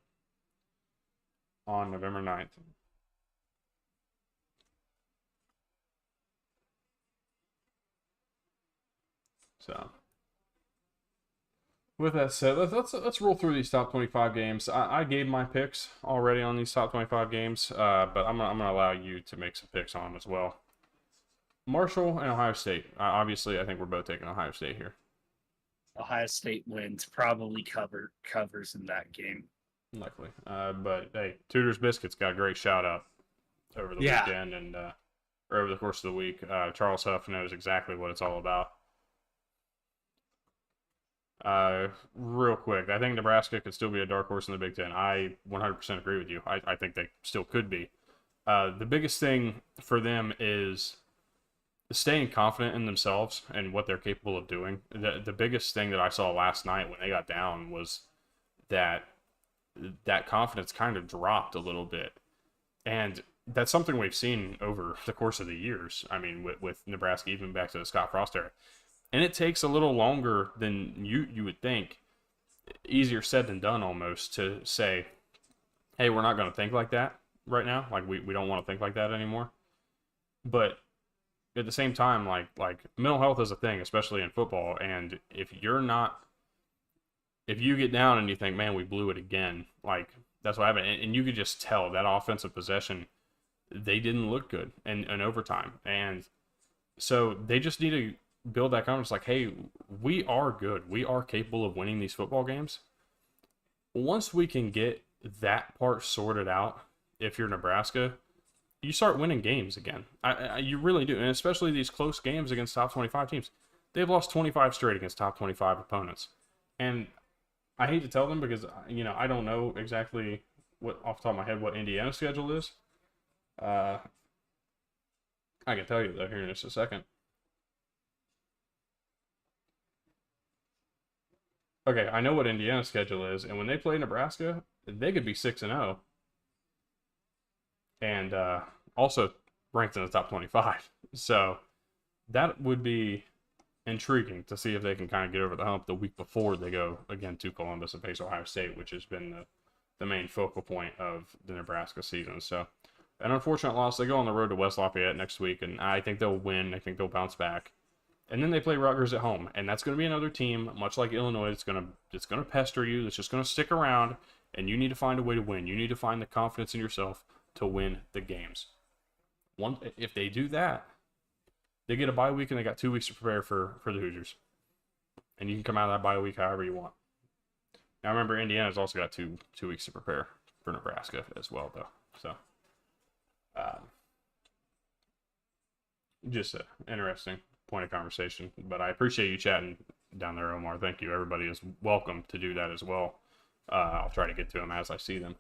on November 9th. So, with that said, let's roll through these top 25 games. I gave my picks already on these top 25 games, but I'm gonna allow you to make some picks on them as well. Marshall and Ohio State. Obviously, I think we're both taking Ohio State here. Ohio State wins, probably covers in that game. Likely. But hey, Tudor's Biscuits got a great shout out over the weekend and or over the course of the week. Charles Huff knows exactly what it's all about. Real quick, I think Nebraska could still be a dark horse in the Big Ten. I 100% agree with you. I think they still could be. The biggest thing for them is staying confident in themselves and what they're capable of doing. The biggest thing that I saw last night when they got down was that confidence kind of dropped a little bit. And that's something we've seen over the course of the years. I mean, with Nebraska, even back to the Scott Frost era. And it takes a little longer than you would think. Easier said than done almost to say, hey, we're not going to think like that right now. Like, we don't want to think like that anymore. But at the same time, like mental health is a thing, especially in football. And if you get down and you think, man, we blew it again, like that's what happened. And you could just tell that offensive possession, they didn't look good in overtime. And so they just need to build that confidence like, hey, we are good. We are capable of winning these football games. Once we can get that part sorted out, if you're Nebraska, you start winning games again. You really do. And especially these close games against top 25 teams. They've lost 25 straight against top 25 opponents. And I hate to tell them because, I don't know exactly what off the top of my head what Indiana's schedule is. I can tell you though here in just a second. Okay, I know what Indiana's schedule is, and when they play Nebraska, they could be 6-0. And also ranked in the top 25. So that would be intriguing to see if they can kind of get over the hump the week before they go again to Columbus and face Ohio State, which has been the main focal point of the Nebraska season. So an unfortunate loss. They go on the road to West Lafayette next week, and I think they'll win. I think they'll bounce back. And then they play Rutgers at home, and that's going to be another team, much like Illinois, it's going to pester you. It's just going to stick around, and you need to find a way to win. You need to find the confidence in yourself to win the games. If they do that, they get a bye week and they got 2 weeks to prepare for the Hoosiers. And you can come out of that bye week however you want. Now remember, Indiana's also got two weeks to prepare for Nebraska as well, though. So, just an interesting point of conversation. But I appreciate you chatting down there, Omar. Thank you. Everybody is welcome to do that as well. I'll try to get to them as I see them.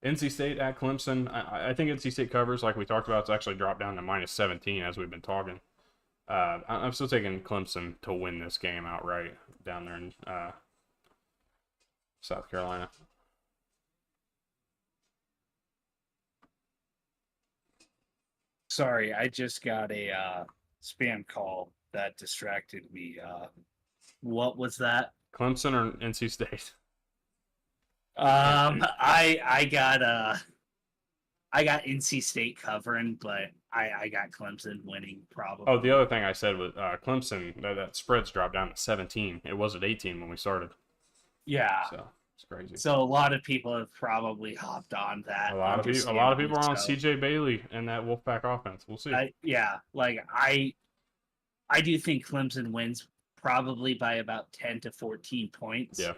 NC State at Clemson. I think NC State covers, like we talked about. It's actually dropped down to -17 as we've been talking. I'm still taking Clemson to win this game outright down there in South Carolina. Sorry, I just got a spam call that distracted me. What was that? Clemson or NC State? Penn State. I got NC State covering, but I got Clemson winning Oh, the probably. other thing I said was Clemson. That spread's dropped down to 17. It was at 18 when we started, Yeah. so it's crazy. So a lot of people have probably hopped on that, A lot of understandably people are on so. C.J. Bailey and that Wolfpack offense. We'll see. I do think Clemson wins probably by about 10 to 14 points. Yeah.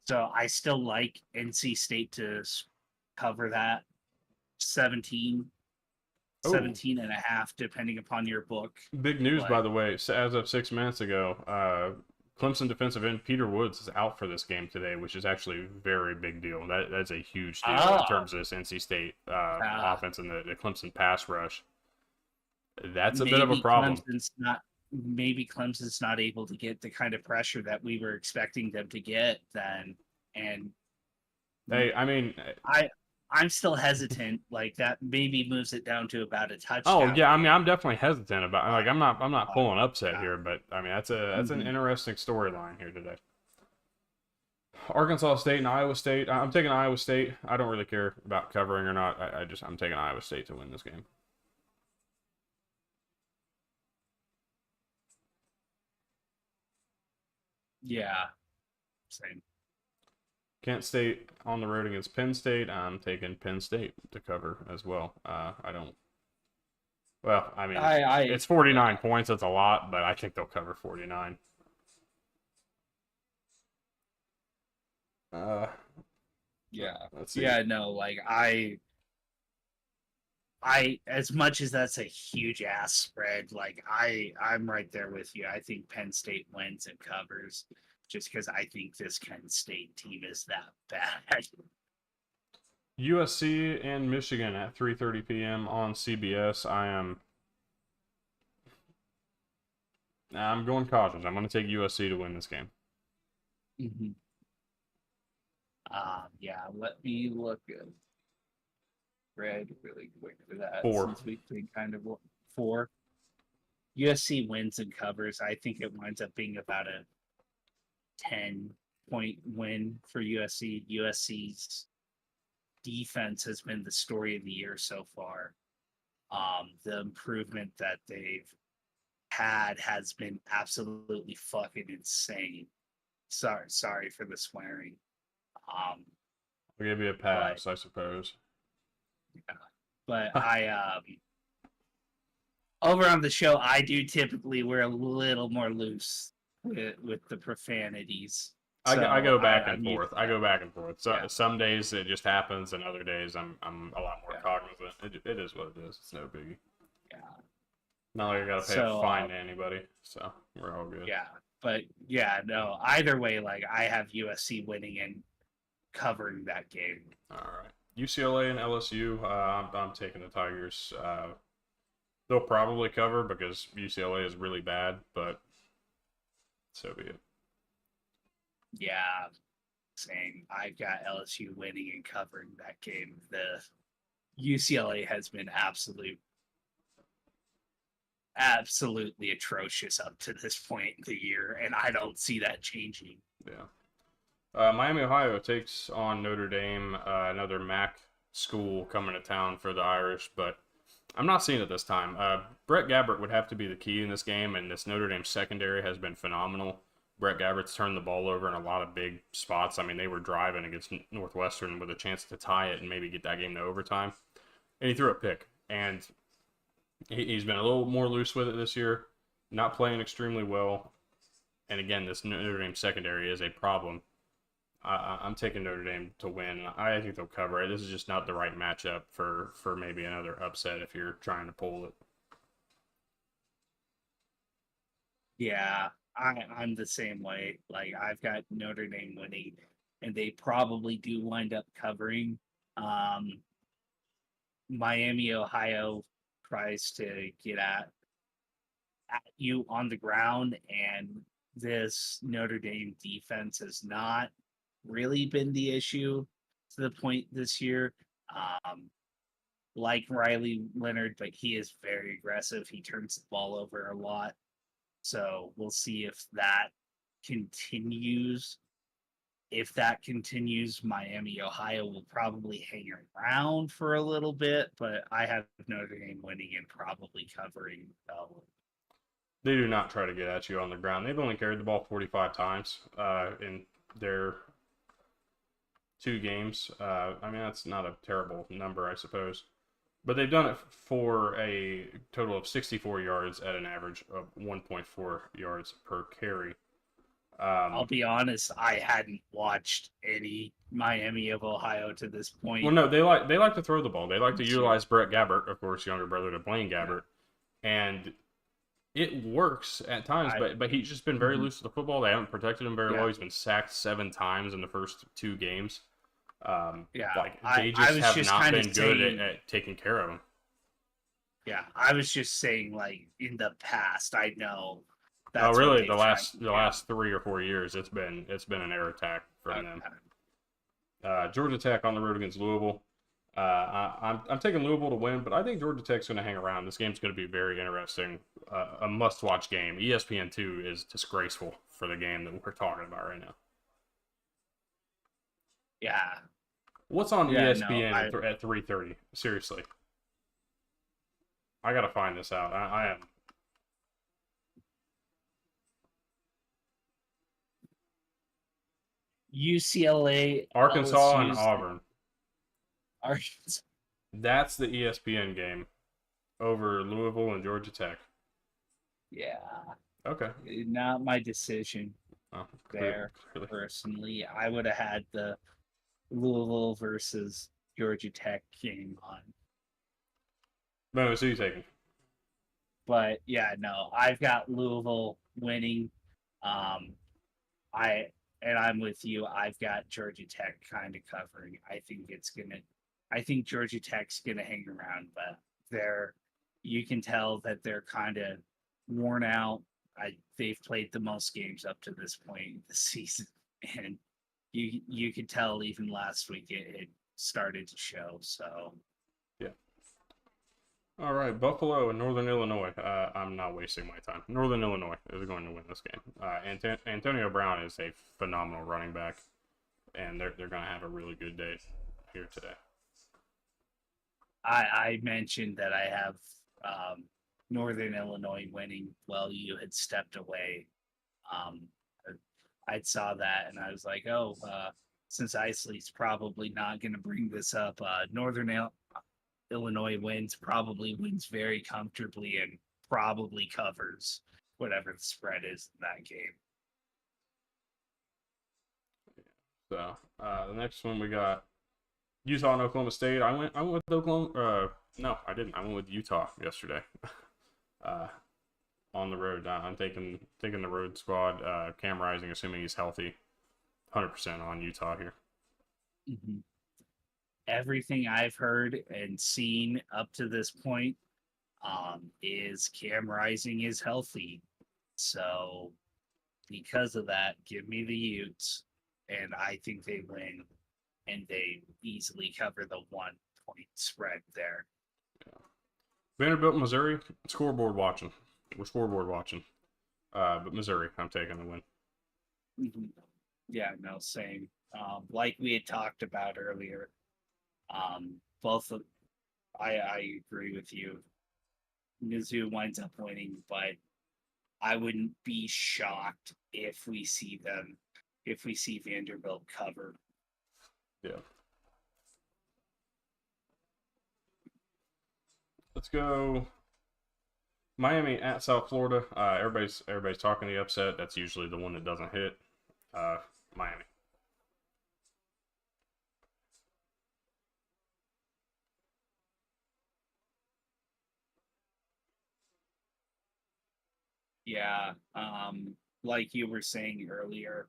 So I still like NC State to cover that 17, Oh, 17 and a half, depending upon your book. big news, by But the way. So as of 6 minutes ago, Clemson defensive end Peter Woods is out for this game today, which is actually a very big deal. That's a huge deal in oh, terms of this NC State uh, offense and the Clemson pass rush. That's a bit of a maybe problem. Clemson's not able to get the kind of pressure that we were expecting them to get then. And I mean, I I'm still hesitant. Like that maybe moves it down to about a oh touchdown yeah, I mean, game. I'm definitely hesitant about like I'm not But pulling upset yeah. here, but I mean that's an Mhm. interesting storyline here today. Arkansas State and Iowa State. I'm taking Iowa State. I don't really care about covering or not. I'm taking Iowa State to win this game. Yeah. Same. Kent State on the road against Penn State. I'm taking Penn State to cover as well. I don't. Well, I mean, I it's yeah. 49 points. That's a lot, but I think they'll cover 49. Uh, Yeah. let's see. Yeah, no, like as much as that's a huge ass spread, like I'm right there with you. I think Penn State wins and covers just because I think this Penn State team is that bad. USC and Michigan at 3:30 p.m. on CBS. I'm going cautious. I'm going to take USC to win this game. Mhm. Yeah, let me look at red really quick for that 4. since we've been kind of four. USC wins and covers. I think it winds up being about a 10-point win for USC. USC's defense has been the story of the year so far. The improvement that they've had has been absolutely fucking insane. Sorry for the swearing. Um, I'll give you a but pass, I suppose. yeah. But over on the show, I do typically we're a little more loose with the profanities. I So go back and I'm used forth. to I that. go back and forth. So Yeah, some days it just happens, and other days I'm a lot more yeah, cognizant. It is what it is. It's no biggie. yeah. Not like I got to pay a So fine to anybody. So we're all good. yeah, but yeah, no. Either way, like I have USC winning and covering that game. All right. UCLA and LSU. I'm taking the Tigers. They'll probably cover because UCLA is really bad, but so be it. Yeah, same. I've got LSU winning and covering that game. The UCLA has been absolutely atrocious up to this point in the year, and I don't see that changing. Yeah. Miami, Ohio takes on Notre Dame, another MAC school coming to town for the Irish, but I'm not seeing it this time. Brett Gabbert would have to be the key in this game, and this Notre Dame secondary has been phenomenal. Brett Gabbert's turned the ball over in a lot of big spots. I mean, they were driving against Northwestern with a chance to tie it and maybe get that game to overtime, and he threw a pick. And he's been a little more loose with it this year, not playing extremely well. And again, this Notre Dame secondary is a problem. I'm taking Notre Dame to win. I think they'll cover it. This is just not the right matchup for maybe another upset if you're trying to pull it. Yeah, I'm the same way. Like I've got Notre Dame winning, and they probably do wind up covering. Um, Miami, Ohio tries to get at you on the ground, and this Notre Dame defense has not really been the issue to the point this year. Um, like Riley Leonard, but he is very aggressive. He turns the ball over a lot. So we'll see if that continues. if that continues, Miami, Ohio will probably hang around for a little bit, but I have Notre Dame winning and probably covering. They do not try to get at you on the ground. They've only carried the ball 45 times in their 2 games. I mean, that's not a terrible number, I suppose. But they've done it for a total of 64 yards at an average of 1.4 yards per carry. I'll be honest, I hadn't watched any Miami of Ohio to this point. Well, no, they like to throw the ball. They like to utilize Brett Gabbert, of course, younger brother to Blaine Gabbert, and it works at times. But he's just been very loose with the football. They haven't protected him very well. He's been sacked 7 times in the first 2 games. They just have not been good at taking care of him. Yeah, I was just saying, like, in the past, I know. That's really? The last 3 or 4 years, it's been an air attack from them. Georgia Tech on the road against Louisville. I'm taking Louisville to win, but I think Georgia Tech's going to hang around. This game's going to be very interesting. A must-watch game. ESPN2 is disgraceful for the game that we're talking about right now. Yeah. What's on ESPN at 3:30? Seriously. I got to find this out. I am. UCLA, Arkansas, and Auburn. Arkansas. That's the ESPN game over Louisville and Georgia Tech. Yeah. Okay. Not my decision clearly. Personally. I would have had the Louisville versus Georgia Tech game on. No, so you taking? But yeah, no, I've got Louisville winning. I'm with you. I've got Georgia Tech kind of covering. I think Georgia Tech's gonna hang around, but you can tell that they're kind of worn out. They've played the most games up to this point in the season, and you could tell even last week it started to show. So yeah. All right, Buffalo and Northern Illinois. I'm not wasting my time. Northern Illinois is going to win this game. Antonio Brown is a phenomenal running back, and they're going to have a really good day here today. I mentioned that I have Northern Illinois winning. Well, you had stepped away. I saw that, and I was like, since Isley's probably not going to bring this up, Northern Illinois probably wins very comfortably and probably covers whatever the spread is in that game. So the next one we got Utah and Oklahoma State. I went with Oklahoma. No, I didn't. I went with Utah yesterday. On the road, I'm taking the road squad. Cam Rising, assuming he's healthy, 100% on Utah here. Mm-hmm. Everything I've heard and seen up to this point is Cam Rising is healthy. So because of that, give me the Utes, and I think they win, and they easily cover the 1-point spread there. Yeah. Vanderbilt, Missouri, scoreboard watching. We're scoreboard watching. But Missouri, I'm taking the win. Mm-hmm. Yeah, no, same. Like we had talked about earlier, I agree with you. Mizzou winds up winning, but I wouldn't be shocked if we see Vanderbilt cover. Yeah. Let's go Miami at South Florida. Everybody's talking the upset. That's usually the one that doesn't hit. Miami. Yeah, like you were saying earlier,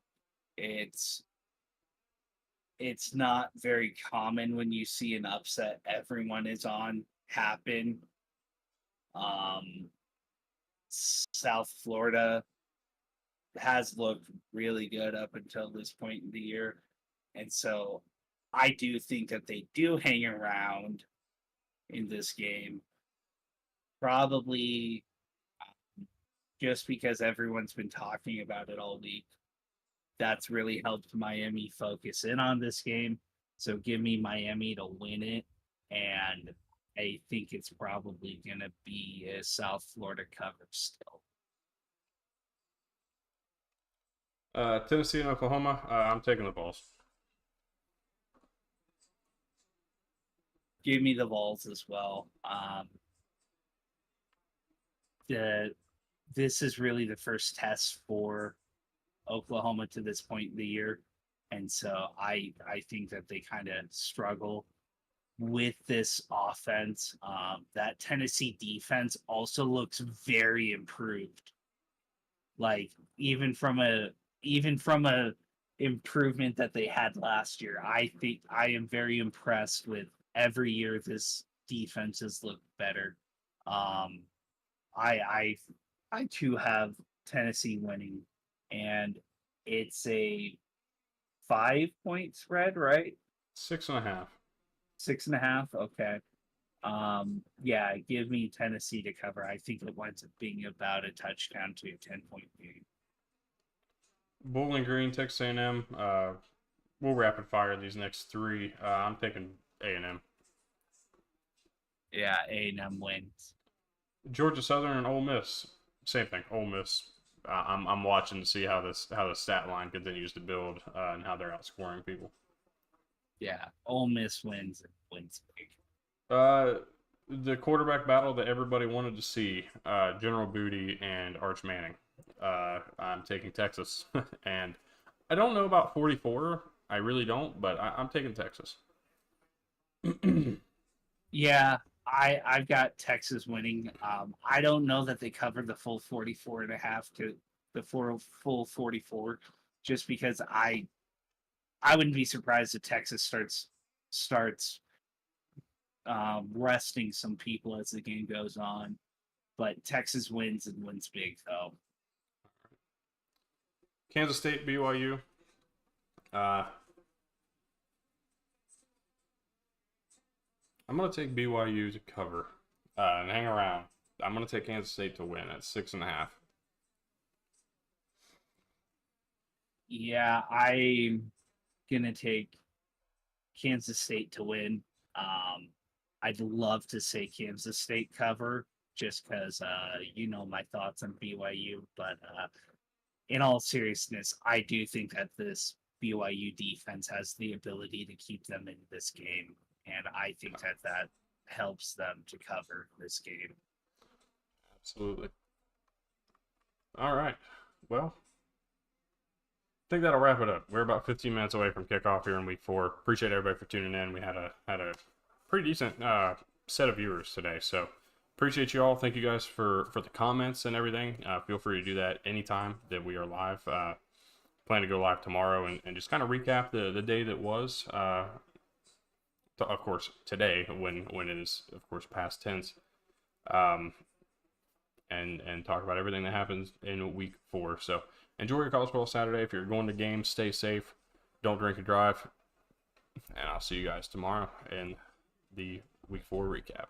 it's not very common when you see an upset everyone is on happen. South Florida has looked really good up until this point in the year, and so I do think that they do hang around in this game, probably just because everyone's been talking about it all week. that's really helped Miami focus in on this game. So give me Miami to win it. And I think it's probably going to be a South Florida cover still. Tennessee and Oklahoma. I'm taking the Vols. Give me the Vols as well. The This is really the first test for Oklahoma to this point in the year, and so I think that they kind of struggle with this offense. That Tennessee defense also looks very improved. Like even from a improvement that they had last year, I think I am very impressed with every year this defense has looked better. Um, I I I too have Tennessee winning, and it's a 5 point spread, right? 6.5. 6.5. Okay. Yeah, give me Tennessee to cover. I think it winds up being about a touchdown to a 10 point game. Bowling Green, Texas A&M. We'll rapid fire these next three. I'm taking A&M. Yeah, A&M wins. Georgia Southern and Ole Miss. Same thing. Ole Miss. I'm watching to see how the stat line continues to build and how they're outscoring people. Yeah, Ole Miss wins big. The quarterback battle that everybody wanted to see, General Booty and Arch Manning. I'm taking Texas, and I don't know about 44. I really don't, but I'm taking Texas. Yeah, I've got Texas winning. I don't know that they covered the full 44.5 to the full 44, just because I wouldn't be surprised if Texas starts resting some people as the game goes on. But Texas wins and wins big though. Kansas State, BYU. Uh, I'm gonna take BYU to cover and hang around. I'm gonna take Kansas State to win at 6.5. Yeah, I'm gonna take Kansas State to win. I'd love to say Kansas State cover just because you know my thoughts on BYU, but in all seriousness, I do think that this BYU defense has the ability to keep them in this game, and I think that that helps them to cover this game. Absolutely. All right. Well, I think that'll wrap it up. We're about 15 minutes away from kickoff here in week 4. Appreciate everybody for tuning in. We had a pretty decent set of viewers today, so appreciate you all. Thank you guys for the comments and everything. Feel free to do that anytime that we are live. Plan to go live tomorrow and just kind of recap the day that was. Of course, today when it is of course past tense. And talk about everything that happens in week 4. So enjoy your college football Saturday. If you're going to games, stay safe. Don't drink and drive. And I'll see you guys tomorrow in the week 4 recap.